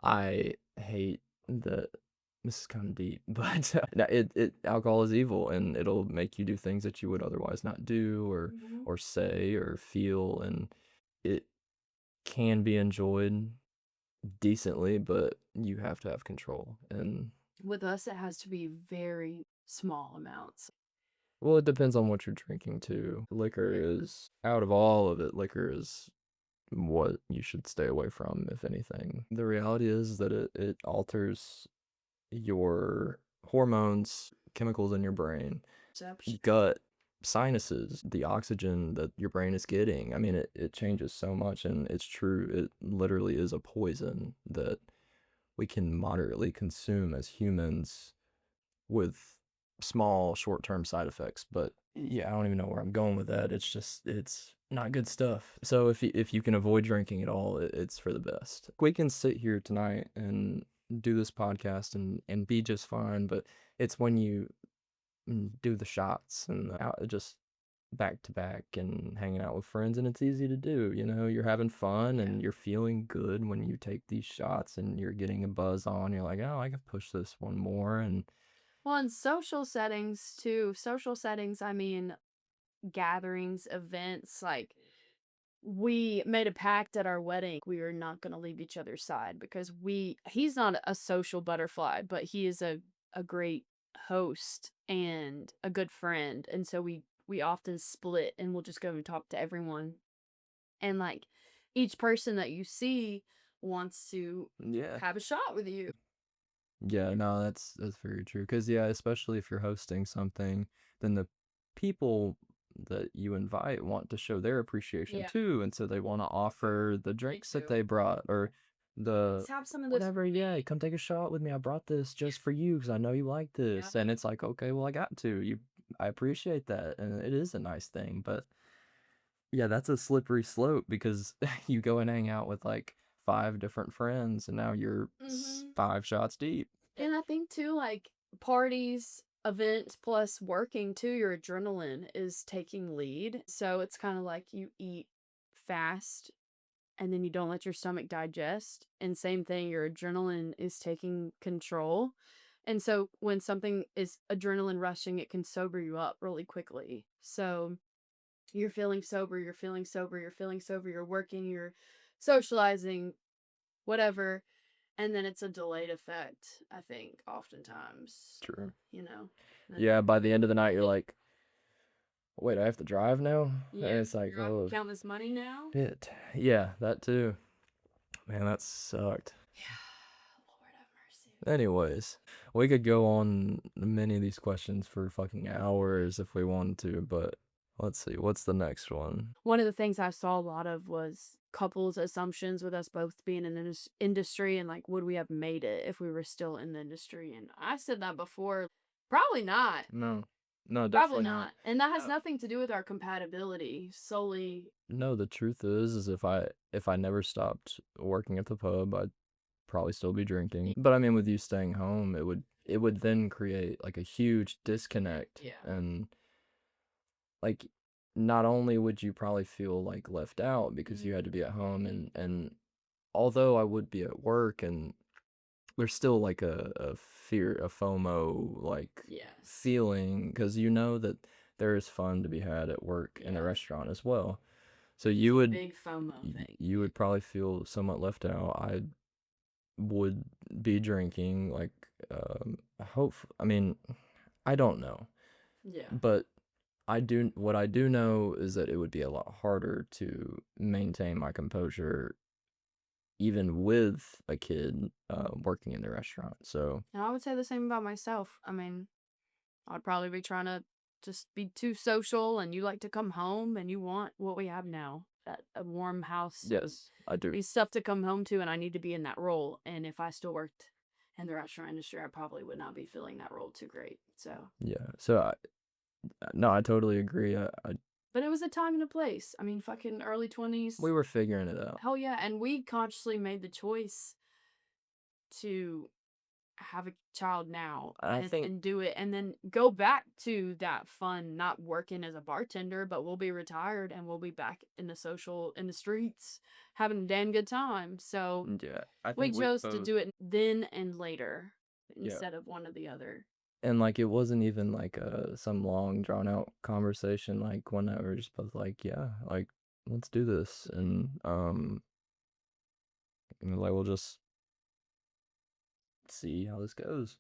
I hate that. This is kind of deep, but it alcohol is evil, and it'll make you do things that you would otherwise not do, or say, or feel, and it can be enjoyed decently, but you have to have control. And With us, it has to be very small amounts. well, it depends on what you're drinking too. Liquor is out of all of it, liquor is what you should stay away from, if anything. The reality is that it alters your hormones, chemicals in your brain, Perception. gut, sinuses, the oxygen that your brain is getting. I mean, it changes so much, and it's true. It literally is a poison that we can moderately consume as humans with small short-term side effects. But yeah, I don't even know where I'm going with that. It's just it's not good stuff. So if you can avoid drinking at all, it's for the best. We can sit here tonight and do this podcast and be just fine, but it's when you do the shots and just back to back and hanging out with friends, and it's easy to do. You're having fun and you're feeling good when you take these shots and you're getting a buzz on. You're like, oh, I can push this one more. And Well, in social settings too. Social settings, I mean, gatherings, events, like we made a pact at our wedding. We are not going to leave each other's side because he's not a social butterfly, but he is a great host and a good friend. And so we often split and we'll just go and talk to everyone. And like each person that you see wants to yeah. have a shot with you. Yeah, no, that's very true. Because yeah, especially if you're hosting something, then the people that you invite want to show their appreciation Yeah. too, and so they want to offer the drinks that do. they brought or the Let's have some of this. whatever. Yeah, come take a shot with me. I brought this just for you because I know you like this, and it's like, okay, well, I got to you. I appreciate that, and it is a nice thing, but yeah, that's a slippery slope because you go and hang out with like five different friends, and now you're five shots deep. And I think too, like parties, events, plus working too, your adrenaline is taking lead. So it's kind of like you eat fast and then you don't let your stomach digest. And same thing, your adrenaline is taking control. And so when something is adrenaline rushing, it can sober you up really quickly. So you're feeling sober, you're feeling sober, you're feeling sober, you're working, you're socializing, whatever. And then it's a delayed effect, I think, oftentimes, True. you know. Yeah, by the end of the night, you're like, wait, I have to drive now? Yeah, And it's like, you're gonna oh, count this money now? shit. Yeah, that too. Man, that sucked. Yeah, Lord have mercy. Anyways, we could go on many of these questions for fucking hours if we wanted to, but let's see, what's the next one? One of the things I saw a lot of was couples' assumptions with us both being in the industry and like, would we have made it if we were still in the industry? And I said that before. Probably not. No. No, Probably definitely not. not. And that has nothing to do with our compatibility solely. No, the truth is if I never stopped working at the pub, I'd probably still be drinking. But I mean, with you staying home, it would then create like a huge disconnect. Yeah. And like not only would you probably feel like left out because you had to be at home, and although I would be at work, and there's still like a fear, a FOMO like Yes. feeling, because you know that there is fun to be had at work in a Yes. restaurant as well. So you would Big FOMO thing. you would probably feel somewhat left out. I would be drinking like I mean, I don't know. Yeah. But what I do know is that it would be a lot harder to maintain my composure even with a kid working in the restaurant. So And I would say the same about myself. I mean, I'd probably be trying to just be too social, and you like to come home and you want what we have now, that a warm house with yes, I do. stuff to come home to, and I need to be in that role. And if I still worked in the restaurant industry, I probably would not be filling that role too great. So, Yeah. So no, I totally agree. but it was a time and a place. I mean, fucking early 20s. We were figuring it out. Hell yeah. And we consciously made the choice to have a child now I think and do it, and then go back to that fun, not working as a bartender, but we'll be retired and we'll be back in the streets having a damn good time. So yeah, I we think we chose to both do it then and later yeah. instead of one or the other. And like it wasn't even like some long drawn out conversation. Like one night we were just both like, yeah, like let's do this, and like we'll just see how this goes.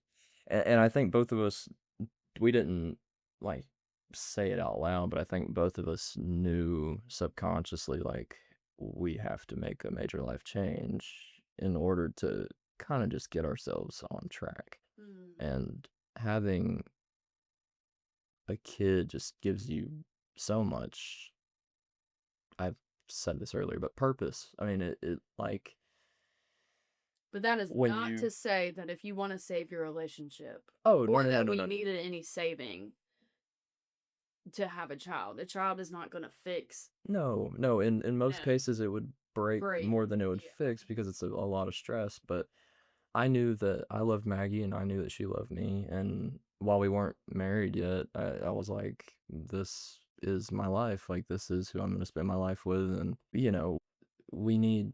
And I think both of us, we didn't like say it out loud, but I think both of us knew subconsciously like we have to make a major life change in order to kind of just get ourselves on track. And having a kid just gives you so much. I've said this earlier, but purpose. I mean, it like But that is when not you to say that if you want to save your relationship, oh no or no no that no we no needed any saving to have a child. The child is not going to fix. no no. In most No. cases, it would break Break. more than it would Yeah. fix because it's a lot of stress. But I knew that I loved Maggie and I knew that she loved me. And while we weren't married yet, I was like, this is my life. Like, this is who I'm going to spend my life with. And, we need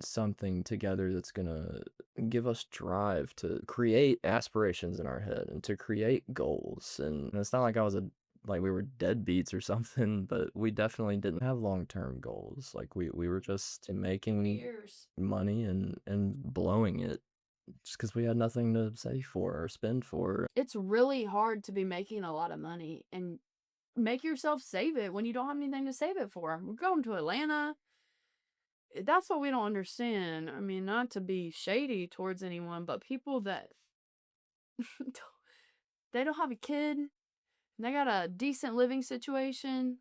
something together that's going to give us drive to create aspirations in our head and to create goals. And it's not like like we were deadbeats or something, but we definitely didn't have long-term goals. Like we were just making Years. money and blowing it just because we had nothing to save for or spend for. It's really hard to be making a lot of money and make yourself save it when you don't have anything to save it for. We're going to Atlanta. That's what we don't understand. I mean, not to be shady towards anyone, but people that they don't have a kid, and they got a decent living situation.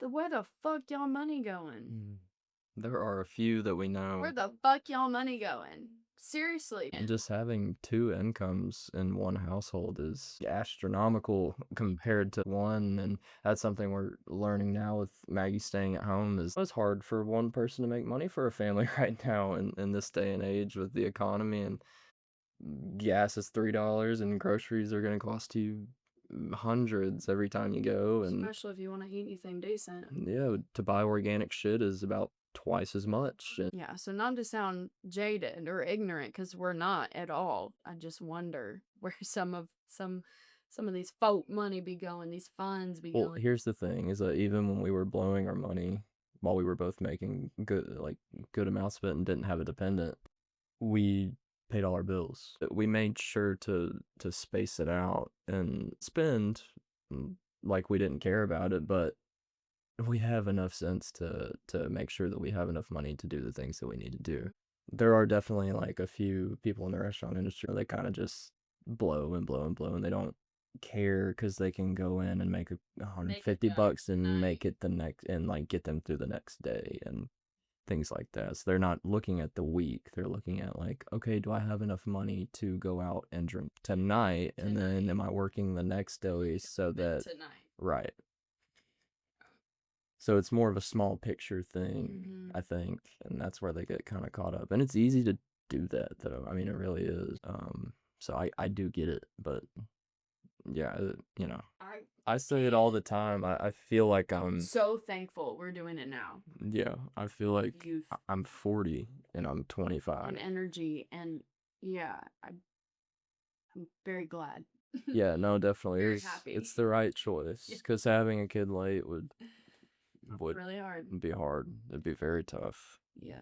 Where the fuck y'all money going? Mm. There are a few that we know. Where the fuck y'all money going? Seriously. Just having two incomes in one household is astronomical compared to one, and that's something we're learning now with Maggie staying at home. It's hard for one person to make money for a family right now in this day and age with the economy, and gas is $3 and groceries are going to cost you hundreds every time you go, and Especially if you want to eat anything decent. yeah, to buy organic shit is about twice as much. Yeah, so not to sound jaded or ignorant, because we're not at all. I just wonder where some some of these folk money be going, these funds be Well, going. here's the thing, is that even when we were blowing our money while we were both making good amounts of it and didn't have a dependent, we paid all our bills. We made sure to space it out and spend like we didn't care about it, but we have enough sense to make sure that we have enough money to do the things that we need to do. There are definitely like a few people in the restaurant industry where they kind of just blow and blow and blow, and they don't care because they can go in and make $150 and make it the next and like get them through the next day and things like that. So they're not looking at the week. They're looking at like, okay, do I have enough money to go out and drink tonight? And then am I working the next day so that right. So it's more of a small picture thing, I think, and that's where they get kind of caught up. And it's easy to do that, though. I mean, it really is. So I do get it, but yeah, you know, I say it all the time. I feel like I'm so thankful we're doing it now. yeah, I feel like Youth I'm 40 and I'm 25. and energy, and yeah, I'm very glad. Yeah, no, definitely. Very happy. It's the right choice because having a kid late would really hard. be hard. It'd be very tough. Yeah.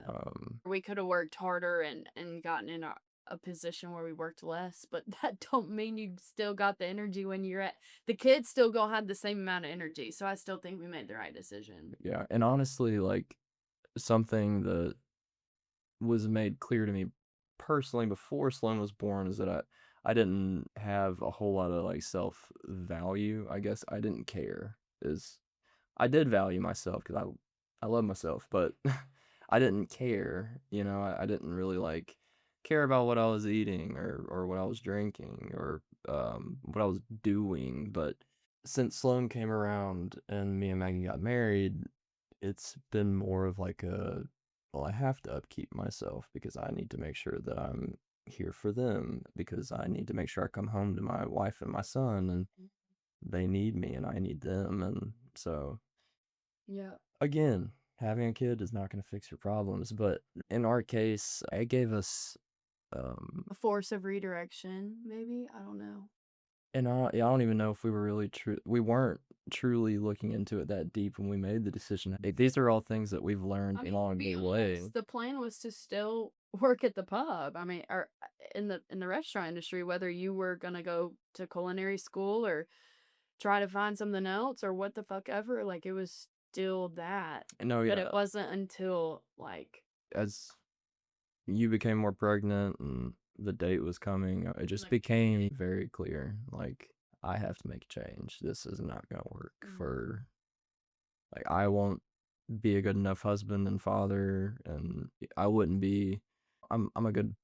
We could have worked harder and gotten in a position where we worked less, but that don't mean you still got the energy when you're at the kids still gonna have the same amount of energy. So I still think we made the right decision. Yeah, and honestly, like something that was made clear to me personally before Sloan was born is that I didn't have a whole lot of like self value. I guess I didn't care. Is I did value myself because I love myself, but I didn't care. You know, I didn't really like care about what I was eating or what I was drinking or what I was doing. But since Sloan came around and me and Maggie got married, it's been more of like a well, I have to upkeep myself because I need to make sure that I'm here for them because I need to make sure I come home to my wife and my son and they need me and I need them and so Yeah. again, having a kid is not going to fix your problems, but in our case, it gave us A force of redirection, maybe? I don't know. and I don't even know if we were really we weren't truly looking into it that deep when we made the decision. These are all things that we've learned along the way. The plan was to still work at the pub. I mean, or in the restaurant industry, whether you were gonna go to culinary school or try to find something else or what the fuck ever, like it was still that. No, But yeah, it wasn't until like as you became more pregnant and the date was coming, it just became very clear. Like, I have to make a change. This is not going to work for, like, I won't be a good enough husband and father, and I wouldn't be, I'm a good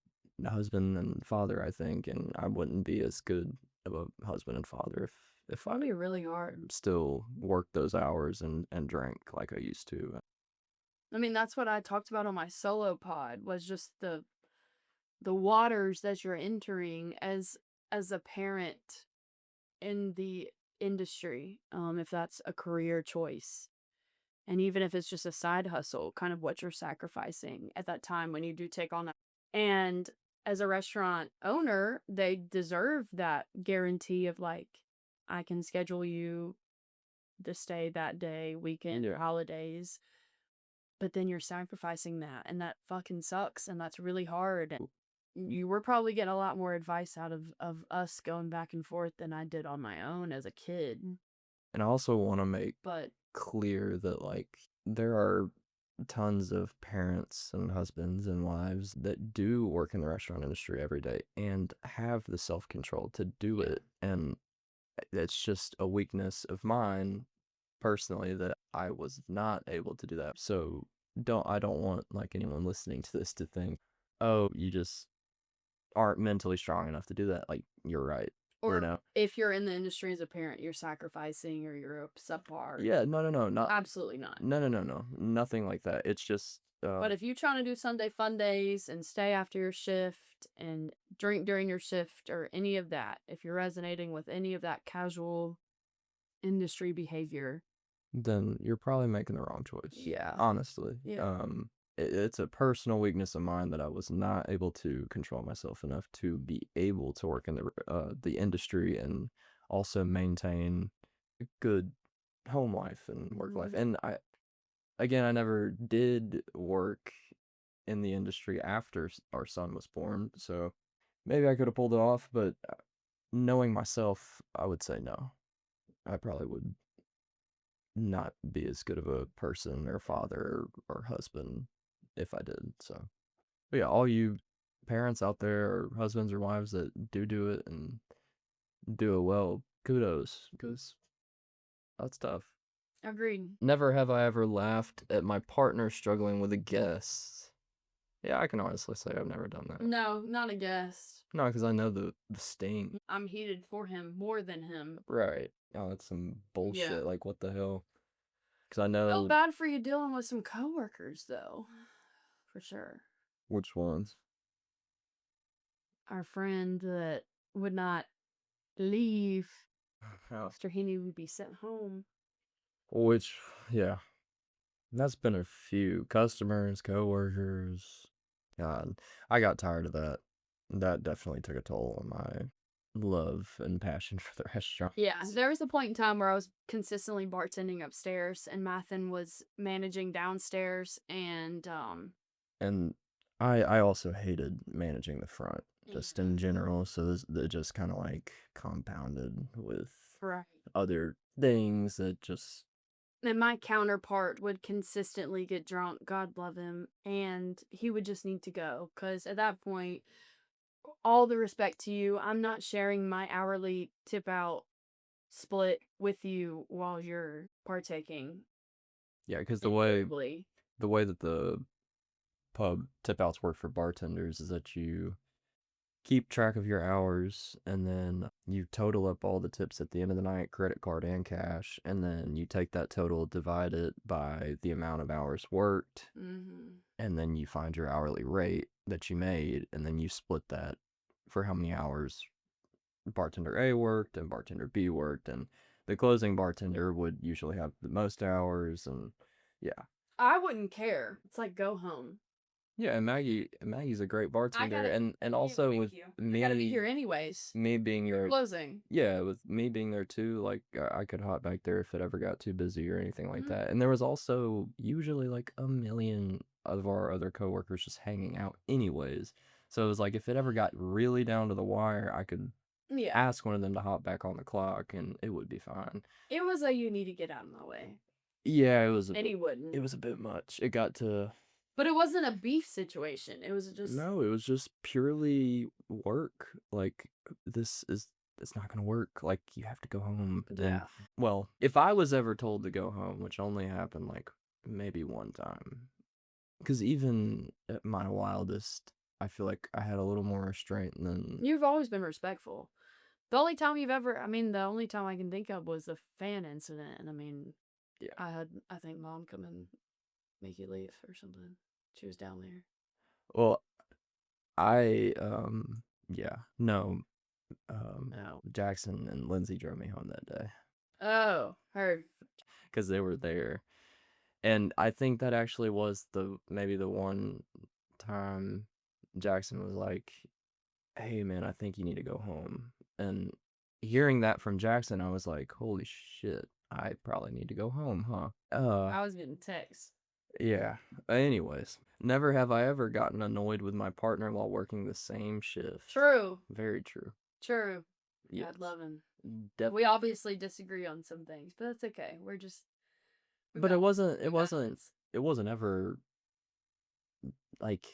husband and father, I think, and I wouldn't be as good of a husband and father if I be really hard. still worked those hours and drank like I used to. I mean, that's what I talked about on my solo pod was just the waters that you're entering as a parent in the industry, if that's a career choice. And even if it's just a side hustle, kind of what you're sacrificing at that time when you do take on that. And as a restaurant owner, they deserve that guarantee of like, I can schedule you to stay that day, weekend, or holidays. But then you're sacrificing that, and that fucking sucks, and that's really hard. And you were probably getting a lot more advice out of us going back and forth than I did on my own as a kid. And I also want to make But clear that like there are tons of parents and husbands and wives that do work in the restaurant industry every day and have the self-control to do it, and it's just a weakness of mine personally that I was not able to do that. So I don't want like anyone listening to this to think, oh, you just aren't mentally strong enough to do that. Like, you're right. or if you're in the industry as a parent, you're sacrificing or you're a subpar. Yeah, no, not Absolutely not. no, nothing like that. It's just But if you're trying to do Sunday fun days and stay after your shift and drink during your shift or any of that, if you're resonating with any of that casual industry behavior, then you're probably making the wrong choice. Yeah. Honestly. Yeah. It's a personal weakness of mine that I was not able to control myself enough to be able to work in the industry and also maintain a good home life and work life. And I never did work in the industry after our son was born, so maybe I could have pulled it off, but knowing myself, I would say no. I probably would not be as good of a person or father or husband if I did. So, but yeah, all you parents out there or husbands or wives that do it and do it well, kudos, because that's tough. Agreed. Never have I ever laughed at my partner struggling with a guest. Yeah, I can honestly say I've never done that. No, not a guest. No, because I know the sting. I'm heated for him more than him. Right. Oh, that's some bullshit. Yeah. Like, what the hell? Because I Feel know. bad for you dealing with some coworkers, though. For sure. Which ones? Our friend that would not leave Oh. after he would be sent home. Which, yeah. That's been a few customers, coworkers. God, I got tired of that. That definitely took a toll on my love and passion for the restaurant. Yeah, there was a point in time where I was consistently bartending upstairs and Mathen was managing downstairs and And I also hated managing the front, just in general. So it just kind of like compounded with right. other things that just. And my counterpart would consistently get drunk, God love him, and he would just need to go because at that point, all the respect to you, I'm not sharing my hourly tip out split with you while you're partaking. Yeah, because Invariably. the way that the pub tip outs work for bartenders is that you keep track of your hours and then you total up all the tips at the end of the night, credit card and cash, and then you take that total, divide it by the amount of hours worked, and then you find your hourly rate that you made, and then you split that for how many hours bartender A worked and bartender B worked, and the closing bartender would usually have the most hours, and yeah. I wouldn't care. It's like go home. Yeah, and Maggie's a great bartender, and also with I gotta be here anyways. me being your Closing. yeah, with me being there too, like I could hop back there if it ever got too busy or anything like that. And there was also usually like a million of our other coworkers just hanging out anyways. So it was like if it ever got really down to the wire, I could ask one of them to hop back on the clock and it would be fine. It was you need to get out of my way. Yeah, it was And he wouldn't. It was a bit much. It got to. But it wasn't a beef situation. It was just. No, it was just purely work. Like, it's not gonna work. Like, you have to go home. Yeah. Well, if I was ever told to go home, which only happened like maybe one time, because even at my wildest, I feel like I had a little more restraint than. You've always been respectful. The only time the only time I can think of was the fan incident. And I mean, yeah. I think Mom come and make you leave or something. She was down there. Well, yeah, no, Jackson and Lindsay drove me home that day. Oh, her. Because they were there. And I think that actually was maybe the one time Jackson was like, hey man, I think you need to go home. And hearing that from Jackson, I was like, holy shit, I probably need to go home, huh? I was getting texts. Yeah. Anyways, never have I ever gotten annoyed with my partner while working the same shift. True. Very true. True. Yeah, I'd love him. We obviously disagree on some things, but that's okay. But it wasn't ever like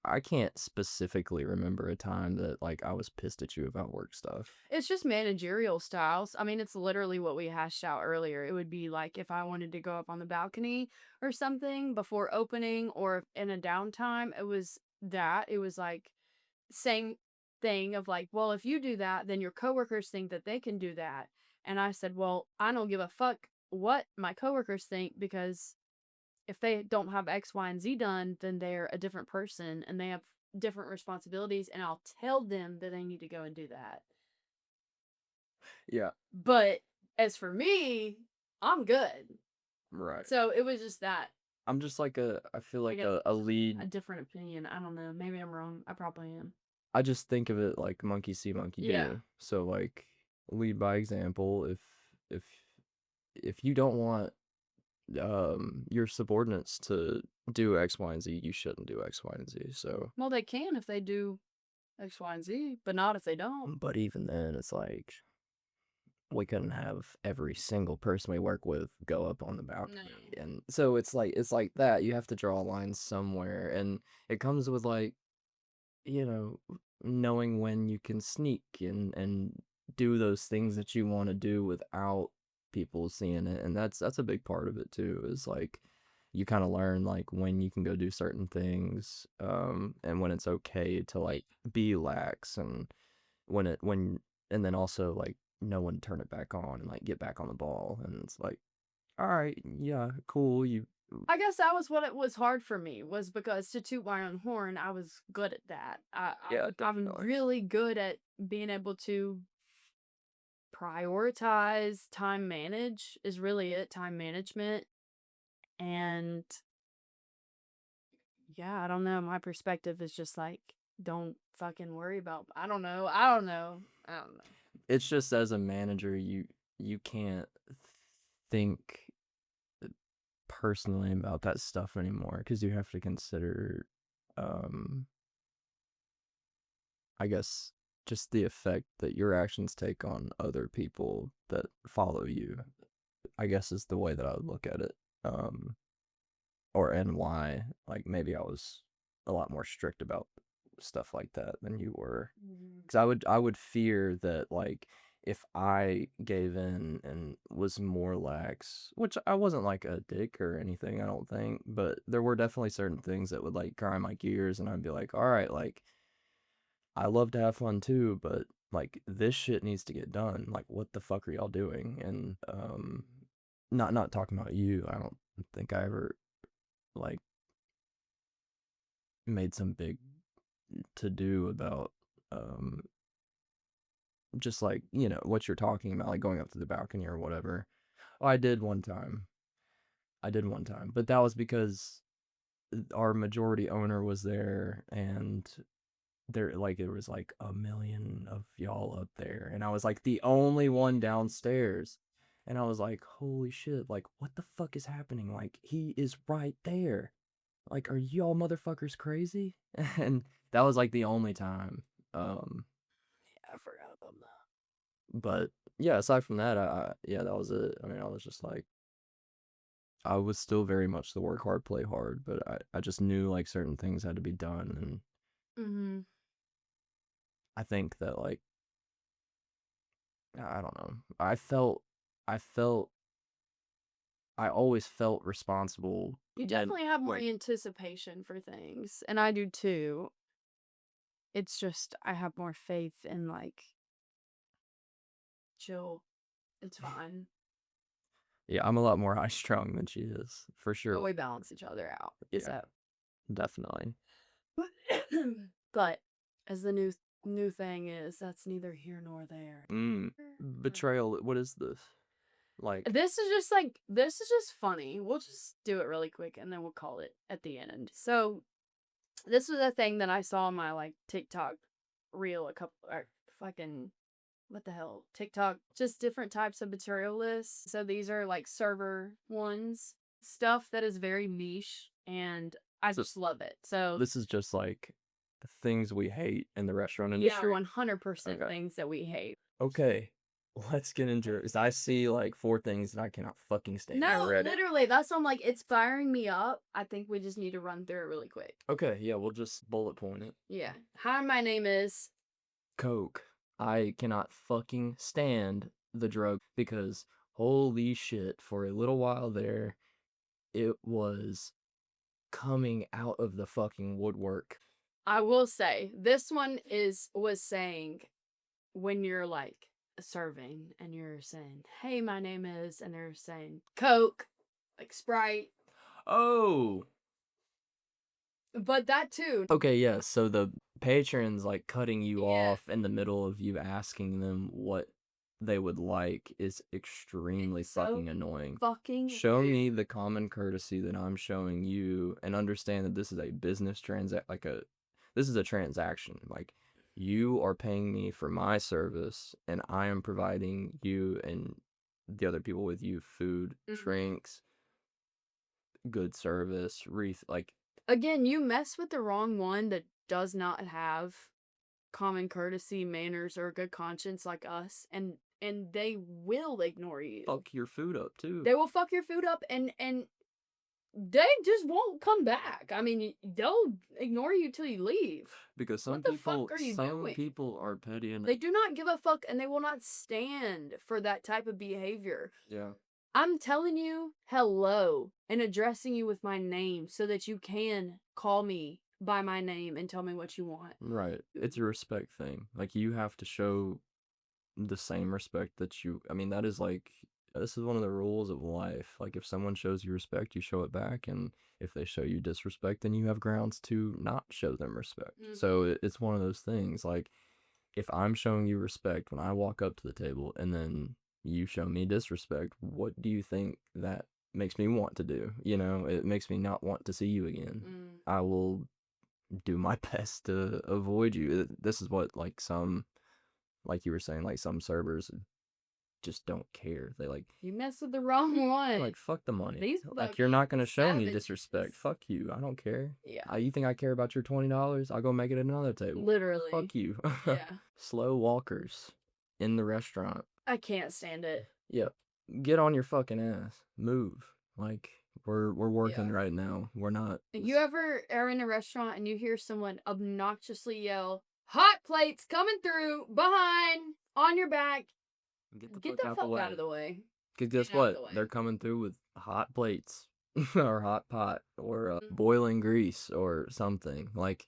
I can't specifically remember a time that like I was pissed at you about work stuff. It's just managerial styles. I mean, it's literally what we hashed out earlier. It would be like if I wanted to go up on the balcony or something before opening or in a downtime, it was that. It was like same thing of like, well, if you do that, then your coworkers think that they can do that. And I said, well, I don't give a fuck what my coworkers think because if they don't have X, Y, and Z done, then they're a different person and they have different responsibilities. And I'll tell them that they need to go and do that. Yeah. But as for me, I'm good. Right. So it was just that. I'm just like I feel like a lead. A different opinion. I don't know. Maybe I'm wrong. I probably am. I just think of it like monkey see, monkey do. So like lead by example. If if you don't want your subordinates to do X, Y, and Z, you shouldn't do X, Y, and Z. So, Well, they can if they do X, Y, and Z, but not if they don't. but even then, it's like we couldn't have every single person we work with go up on the balcony, and so it's like that. You have to draw a line somewhere, and it comes with like you know knowing when you can sneak and do those things that you want to do without people seeing it, and that's a big part of it too. Is like you kind of learn like when you can go do certain things, and when it's okay to like be lax, and when and then also like know when to turn it back on and like get back on the ball, and it's like all right, yeah, cool, you I guess that was what it was hard for me, was because to toot my own horn, I was good at that. yeah, I'm definitely. really good at being able to prioritize, time manage is really it, time management. And yeah, I don't know. My perspective is just like, don't fucking worry about. I don't know. I don't know. I don't know. It's just as a manager, you can't think personally about that stuff anymore because you have to consider, um, I guess, just the effect that your actions take on other people that follow you. I guess is the way that I would look at it. Um, or and why like maybe I was a lot more strict about stuff like that than you were, because I would fear that like if I gave in and was more lax, which I wasn't like a dick or anything, I don't think, but there were definitely certain things that would like grind my gears, and I'd be like, all right, like I love to have fun too, but like this shit needs to get done. Like what the fuck are y'all doing? And not talking about you. I don't think I ever like made some big to do about um just like what you're talking about, like going up to the balcony or whatever. Oh, I did one time, but that was because our majority owner was there, and there was like a million of y'all up there, and I was like the only one downstairs, and I was like, holy shit, like what the fuck is happening, like he is right there, like are y'all motherfuckers crazy? And that was like the only time. um I forgot about that. but yeah, aside from that, yeah, that was it. I mean, I was just like, I was still very much the work hard play hard, but I just knew like certain things had to be done, and Mm-hmm. I think that like I don't know, I felt I always felt responsible. You And definitely have more like anticipation for things, and I do too. It's just I have more faith in like chill. It's fine. yeah, I'm a lot more high strung than she is for But sure. we balance each other out. Yeah, So, definitely. but as the new thing is, that's neither here nor there. mm, Betrayal, what is this like? This is just funny. We'll just do it really quick and then we'll call it at the end. So this was a thing that I saw on my like TikTok reel a couple or fucking what the hell TikTok, just different types of material lists. So these are like server ones, stuff that is very niche, and I So just love it. So this is just like the things we hate in the restaurant yeah, industry. 100% Okay. things that we hate. Okay, let's get into it. 'Cause I see like four things that I cannot fucking stand No, already. literally, that's why I'm like, it's firing me up. I think we just need to run through it really quick. Okay, yeah, we'll just bullet point it. Yeah. Hi, my name is. Coke. I cannot fucking stand the drug because holy shit, for a little while there, it was coming out of the fucking woodwork. I will say, this one was saying when you're like serving and you're saying, hey, my name is, and they're saying Coke, like Sprite, Oh, but that too. okay, yeah. So the patrons like cutting you Yeah. off in the middle of you asking them what they would like is extremely It's so fucking annoying. fucking Show rude. me the common courtesy that I'm showing you, and understand that this is a business transact, like this is a transaction. Like You are paying me for my service, and I am providing you and the other people with you food, drinks, good service, like, Again, you mess with the wrong one that does not have common courtesy, manners, or a good conscience like us, and they will ignore you. fuck your food up too. They will fuck your food up, and they just won't come back. I mean, they'll ignore you till you leave. Because some What the fuck people, are you some doing? people are petty and They do not give a fuck, and they will not stand for that type of behavior. yeah. I'm telling you hello and addressing you with my name so that you can call me by my name and tell me what you want. Right. It's a respect thing. Like, you have to show the same respect that I mean, that is like, this is one of the rules of life. Like, if someone shows you respect, you show it back. And if they show you disrespect, then you have grounds to not show them respect. So it's one of those things. Like, if I'm showing you respect when I walk up to the table and then you show me disrespect, what do you think that makes me want to do? You know, it makes me not want to see you again. I will do my best to avoid you. This is what, like, like you were saying, like, some servers just don't care. They like, You mess with the wrong one. like, fuck the money. These Like, you're not gonna fucking show me savages. disrespect. Fuck you. I don't care. Yeah. You think I care about your $20? I'll go make it at another table. Literally. Fuck you. Yeah. Slow walkers in the restaurant. I can't stand it. Yep. Get on your fucking ass. Move. Like, we're working right now. We're not. You ever are in a restaurant and you hear someone obnoxiously yell, "Hot plates coming through, behind, on your back." Get the Get fuck the out fuck the way. out of the way. Because guess Get out of the what? way. They're coming through with hot plates or hot pot or boiling grease or something. Like,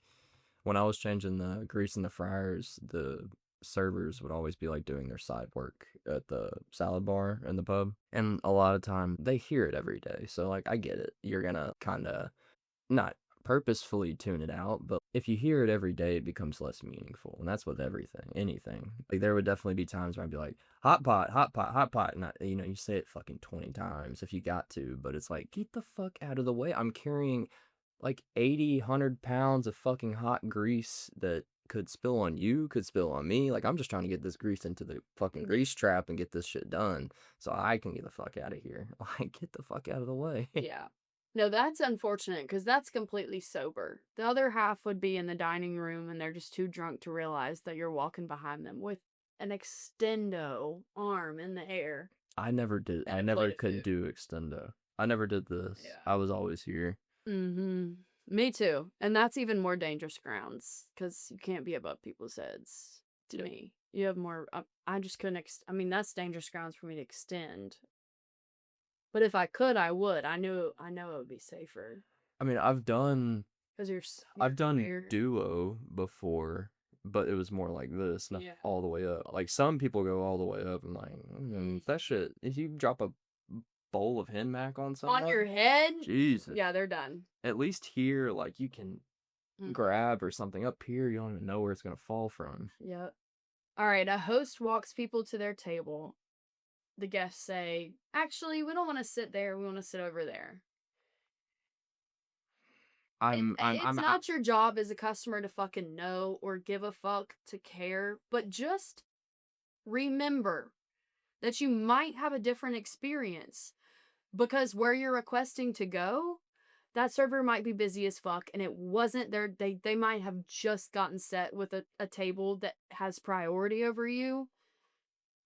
when I was changing the grease in the fryers, the servers would always be like doing their side work at the salad bar in the pub. And a lot of time they hear it every day. So, like, I get it. You're gonna kind of not purposefully tune it out, but if you hear it every day, it becomes less meaningful. And that's with everything, anything. Like, there would definitely be times where I'd be like, hot pot, hot pot, hot pot. And you say it fucking 20 times if you got to, but it's like, get the fuck out of the way. I'm carrying like 80, 100 pounds of fucking hot grease that could spill on you, could spill on me. Like, I'm just trying to get this grease into the fucking grease trap and get this shit done so I can get the fuck out of here. Like, get the fuck out of the way. Yeah. No, that's unfortunate because that's completely sober. The other half would be in the dining room and they're just too drunk to realize that you're walking behind them with an extendo arm in the air. I never did. I a never plate of could food. do extendo. I never did this. Yeah. I was always here. Me too. And that's even more dangerous grounds because you can't be above people's heads. To me, you have more. I just couldn't. I mean, that's dangerous grounds for me to extend. But if I could, I would. I know it would be safer I mean, I've done because I've done duo before, but it was more like this, not Yeah. all the way up. Like, some people go all the way up, and like, that shit. If you drop a bowl of hen mac on someone on your head. Jesus. Yeah, they're done. At least here, like, you can grab or something. Up here, you don't even know where it's gonna fall from. Yep. All right. A host walks people to their table. The guests say, "Actually, we don't want to sit there. We want to sit over there." It's not your job as a customer to fucking know or give a fuck to care, but just remember that you might have a different experience because where you're requesting to go, that server might be busy as fuck and it wasn't there. They might have just gotten set with a table that has priority over you,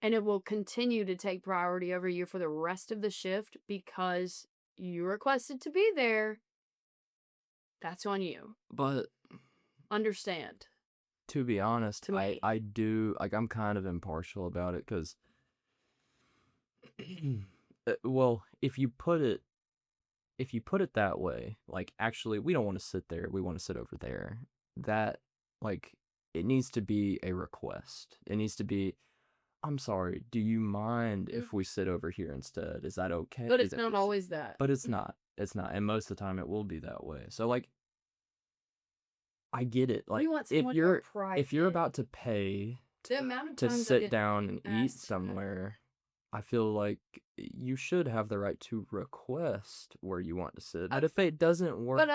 and it will continue to take priority over you for the rest of the shift because you requested to be there. That's on you. But understand. To be honest, I do, like, I'm kind of impartial about it because, well, if you put it that way, like, actually, we don't want to sit there, we want to sit over there. That, like, it needs to be a request. It needs to be, I'm sorry, do you mind if we sit over here instead? Is that okay? But it's not always that. But it's not. It's not. And most of the time it will be that way. So, like, I get it. Like, if you're about to pay to sit down and eat somewhere, I feel like you should have the right to request where you want to sit. But if it doesn't work, But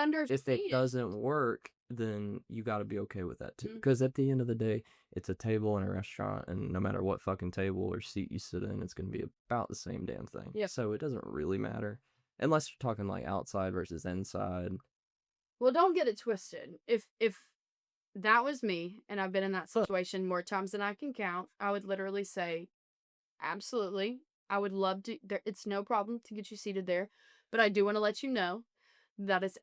then you got to be okay with that too. Mhm. Because at the end of the day, it's a table in a restaurant, and no matter what fucking table or seat you sit in, it's going to be about the same damn thing. Yep. So it doesn't really matter. Unless you're talking like outside versus inside. Well, don't get it twisted. If that was me, and I've been in that situation more times than I can count, I would literally say, absolutely. I would love to. It's no problem to get you seated there, but I do want to let you know that it's.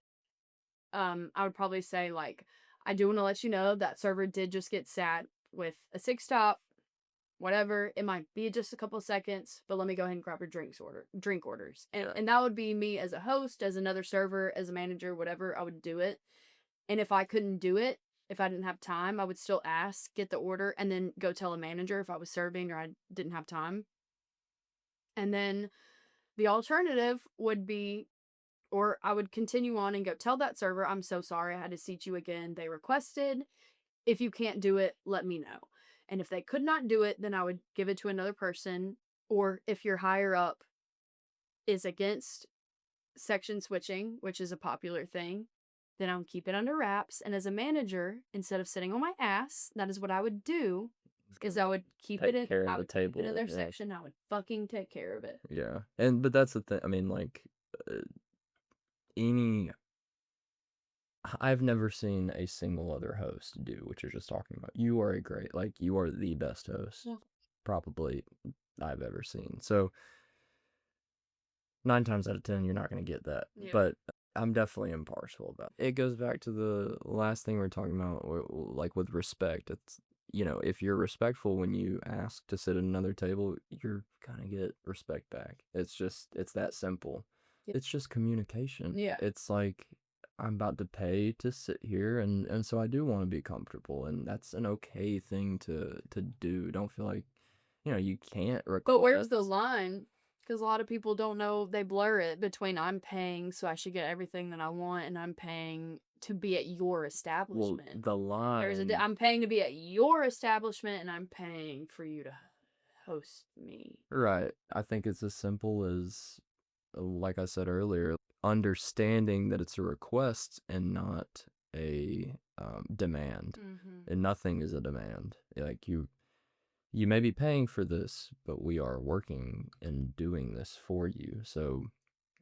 I would probably say like, I do want to let you know that server did just get sat with a six top, whatever. It might be just a couple of seconds, but let me go ahead and grab your drink orders, and that would be me as a host, as another server, as a manager, whatever. I would do it, and if I couldn't do it. If I didn't have time, I would still ask, get the order, and then go tell a manager if I was serving or I didn't have time. And then the alternative would be, or I would continue on and go tell that server, I'm so sorry, I had to seat you again. They requested. If you can't do it, let me know. And if they could not do it, then I would give it to another person. Or if your higher up is against section switching, which is a popular thing, then I would keep it under wraps. And as a manager, instead of sitting on my ass, that is what I would do. Is I would keep it in, I would keep it in their section. I would fucking take care of it. Yeah. But that's the thing. I mean, like, uh, any I've never seen a single other host do what you're just talking about. You are you are the best host Yeah. probably I've ever seen. So 9 times out of 10, you're not going to get that. Yeah. But I'm definitely impartial about it. It goes back to the last thing we are talking about, like with respect. It's, if you're respectful when you ask to sit at another table, you're going to get respect back. It's that simple. Yeah. It's just communication. Yeah. It's like, I'm about to pay to sit here, and so I do want to be comfortable, and that's an okay thing to do. Don't feel like, you can't request. But where's the line? Because a lot of people don't know, they blur it between I'm paying so I should get everything that I want and I'm paying to be at your Well, establishment. the line. I'm paying to be at your establishment and I'm paying for you to host me. Right. I think it's as simple as, like I said earlier, understanding that it's a request and not a demand. Mm-hmm. And nothing is a demand. Like, you may be paying for this, but we are working and doing this for you. So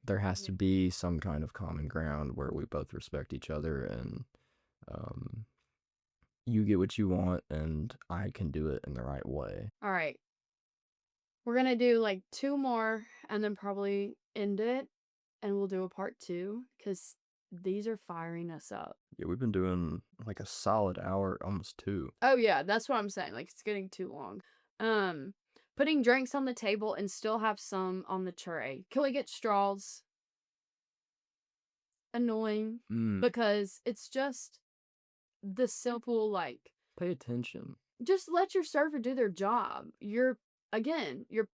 there has to be some kind of common ground where we both respect each other, and you get what you want and I can do it in the right way. All right. We're going to do like 2 more and then probably end it. And we'll do a part 2 because these are firing us up. Yeah, we've been doing like a solid hour, almost 2. Oh yeah, that's what I'm saying. Like, it's getting too long. Putting drinks on the table and still have some on the tray. Can we get straws? Annoying. Because it's just the simple, like, Pay attention. just let your server do their job. You're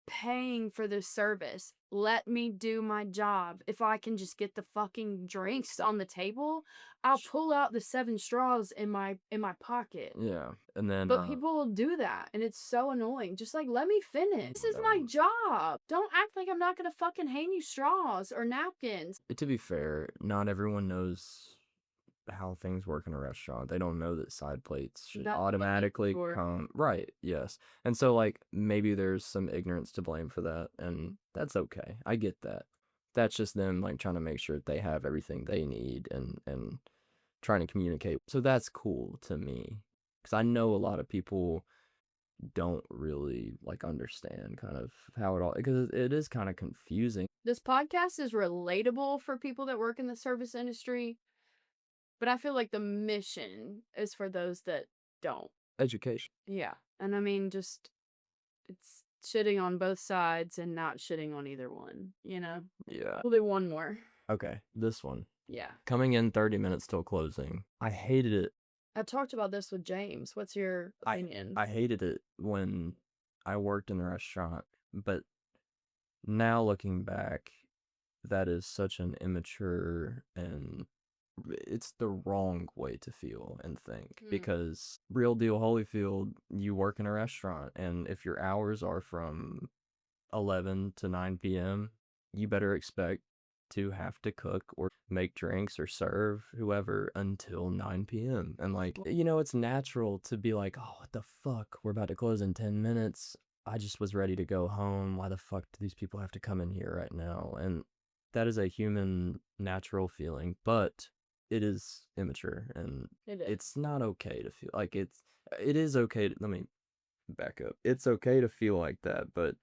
paying for this service. Let me do my job. If I can just get the fucking drinks on the table, I'll pull out the 7 straws in my pocket. Yeah, and then But people will do that, and it's so annoying. Just like, let me finish. This is my job. Don't act like I'm not gonna fucking hand you straws or napkins. to be fair, not everyone knows how things work in a restaurant. They don't know that side plates should That's what automatically for. come. Right, yes. And so, like, maybe there's some ignorance to blame for that, and that's okay. I get that. That's just them, like, trying to make sure that they have everything they need and trying to communicate. So that's cool to me. Because I know a lot of people don't really, like, understand kind of how it all, because it is kind of confusing. This podcast is relatable for people that work in the service industry, but I feel like the mission is for those that don't. Education. Yeah. And I mean, just, it's shitting on both sides and not shitting on either one, you know? Yeah. We'll do one more. Okay, this one. Yeah. Coming in 30 minutes till closing. I hated it. I talked about this with James. What's your opinion? I hated it when I worked in the restaurant, but now looking back, that is such an immature, and it's the wrong way to feel and think. Because real deal Holyfield, you work in a restaurant, and if your hours are from 11 to 9 p.m., you better expect to have to cook or make drinks or serve whoever until 9 p.m. And like, it's natural to be like, oh, what the fuck? We're about to close in 10 minutes. I just was ready to go home. Why the fuck do these people have to come in here right now? And that is a human natural feeling, but it is immature and It is. it's not okay to feel like it is okay to, let me back up. It's okay to feel like that, but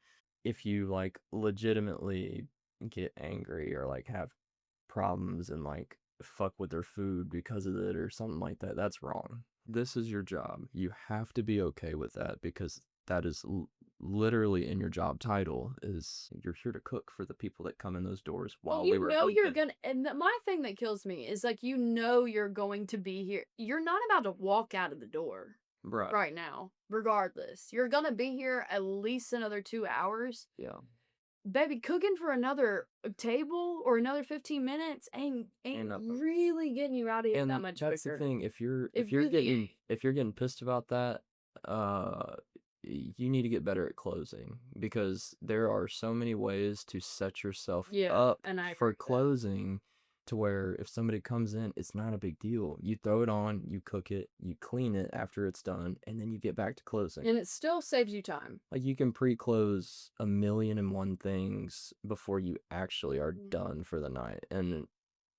if you like legitimately get angry or like have problems and like fuck with their food because of it or something like that, that's wrong. This is your job. You have to be okay with that because that is literally in your job title is you're here to cook for the people that come in those doors Well, while we were you're open. gonna, and my thing that kills me is like, you're going to be here. You're not about to walk out of the door Right. right now, regardless. You're gonna be here at least another 2 hours. Yeah. Baby, cooking for another table or another 15 minutes ain't nothing. really getting you out of here that And much that's the quicker. thing, It really if you're getting pissed about that, uh you need to get better at closing because there are so many ways to set yourself Yeah, up and I agree for with that. closing to where if somebody comes in, it's not a big deal. You throw it on, you cook it, you clean it after it's done, and then you get back to closing. And it still saves you time. Like you can pre-close a million and one things before you actually are done for the night. And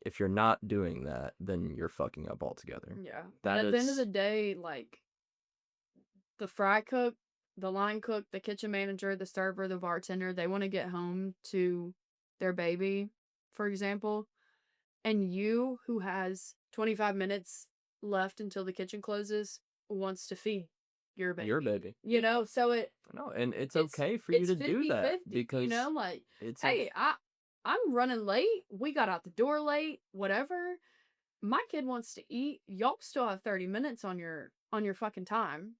if you're not doing that, then you're fucking up altogether. Yeah. That And at the end of the is day, like, the fry cook, the line cook, the kitchen manager, the server, the bartender, they want to get home to their baby, for example. And you, who has 25 minutes left until the kitchen closes, wants to feed your your baby. baby. So No, and it's it's okay for you it's to do that 50-50, because like, it's a hey, I'm running late. We got out the door late, whatever. My kid wants to eat. Y'all still have 30 minutes on your fucking time.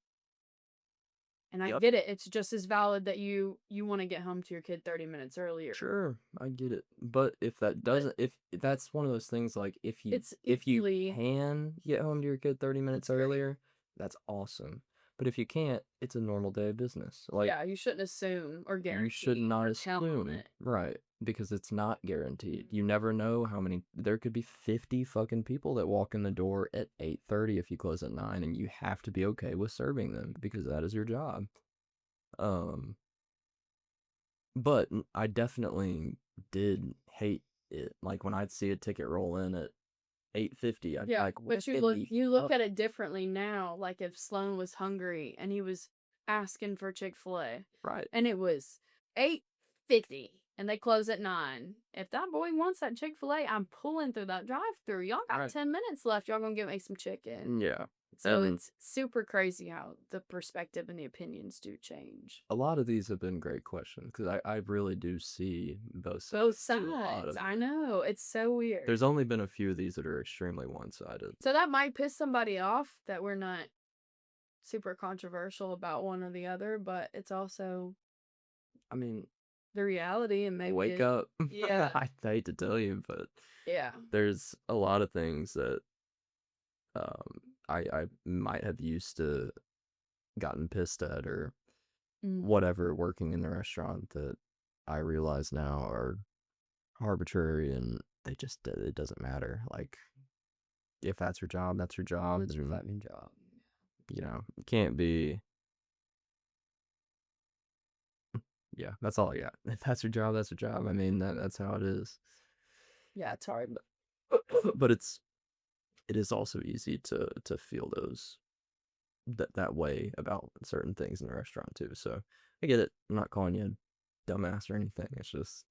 And I yep. get it. It's just as valid that you want to get home to your kid 30 minutes earlier. Sure, I get it. But if that But doesn't if that's one of those things like it's if you equally can get home to your kid 30 minutes That's great. earlier, that's awesome. But if you can't, it's a normal day of business. Like Yeah, you shouldn't assume or you should guarantee not or count on assume, it. right? Because it's not guaranteed. You never know how many there could be 50 fucking people that walk in the door at 8:30 if you close at 9 and you have to be okay with serving them because that is your job. Um but I definitely did hate it. Like when I'd see a ticket roll in at 8:50, I'd be Yeah, like, "What but you in look the you look fuck?" at it differently now. Like if Sloan was hungry and he was asking for Chick-fil-A Right. and it was 8:50 and they close at 9. If that boy wants that Chick-fil-A, I'm pulling through that drive-through. Y'all got Right. 10 minutes left. Y'all gonna get me some chicken. Yeah. So And it's super crazy how the perspective and the opinions do change. a lot of these have been great questions because I really do see both Both sides to a lot sides. of. I know. It's so weird. There's only been a few of these that are extremely one-sided. So that might piss somebody off that we're not super controversial about one or the other, but it's also I mean, the reality and maybe wake up. Yeah. I hate to tell you, but Yeah. there's a lot of things that um I might have used to gotten pissed at or Mm. whatever working in the restaurant that I realize now are arbitrary and they just it doesn't matter. Like if that's your job, that's your job. That's your And, fucking job. it can't be. Yeah, that's all I got. If that's your job, that's your job. I mean that's how it is. Yeah, it's hard. But it is also easy to feel that way about certain things in a restaurant too. So I get it. I'm not calling you a dumbass or anything. It's just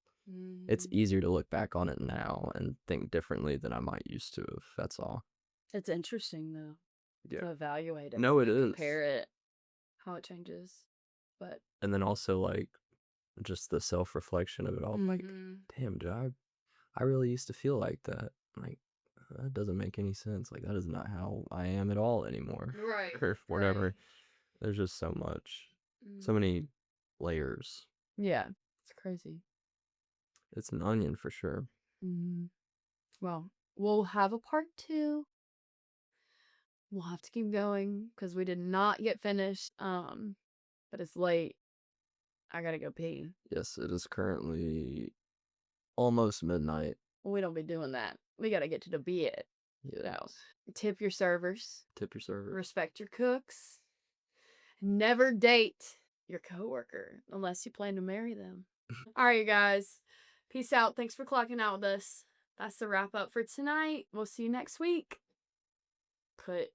it's Mm. easier to look back on it now and think differently than I might used to have. That's all. It's interesting though Yeah. to evaluate it No, it and is. compare it, how it changes. But And then also like just the self-reflection of it all. Like, Mhm. damn, dude, I really used to feel like that. Like, that doesn't make any sense. Like, that is not how I am at all anymore. Right. Or whatever. Right. There's just so much, so Mm. many layers. Yeah, it's crazy. It's an onion for sure. Mhm. Well, we'll have a part 2. We'll have to keep going because we did not get finished. But it's late. I gotta go pee. Yes, it is currently almost midnight. We don't be doing that. We gotta get to the bed. Yes. So, tip your servers. Tip your server. Respect your cooks. Never date your coworker unless you plan to marry them. All right, you guys. Peace out. Thanks for clocking out with us. That's the wrap up for tonight. We'll see you next week. Cut.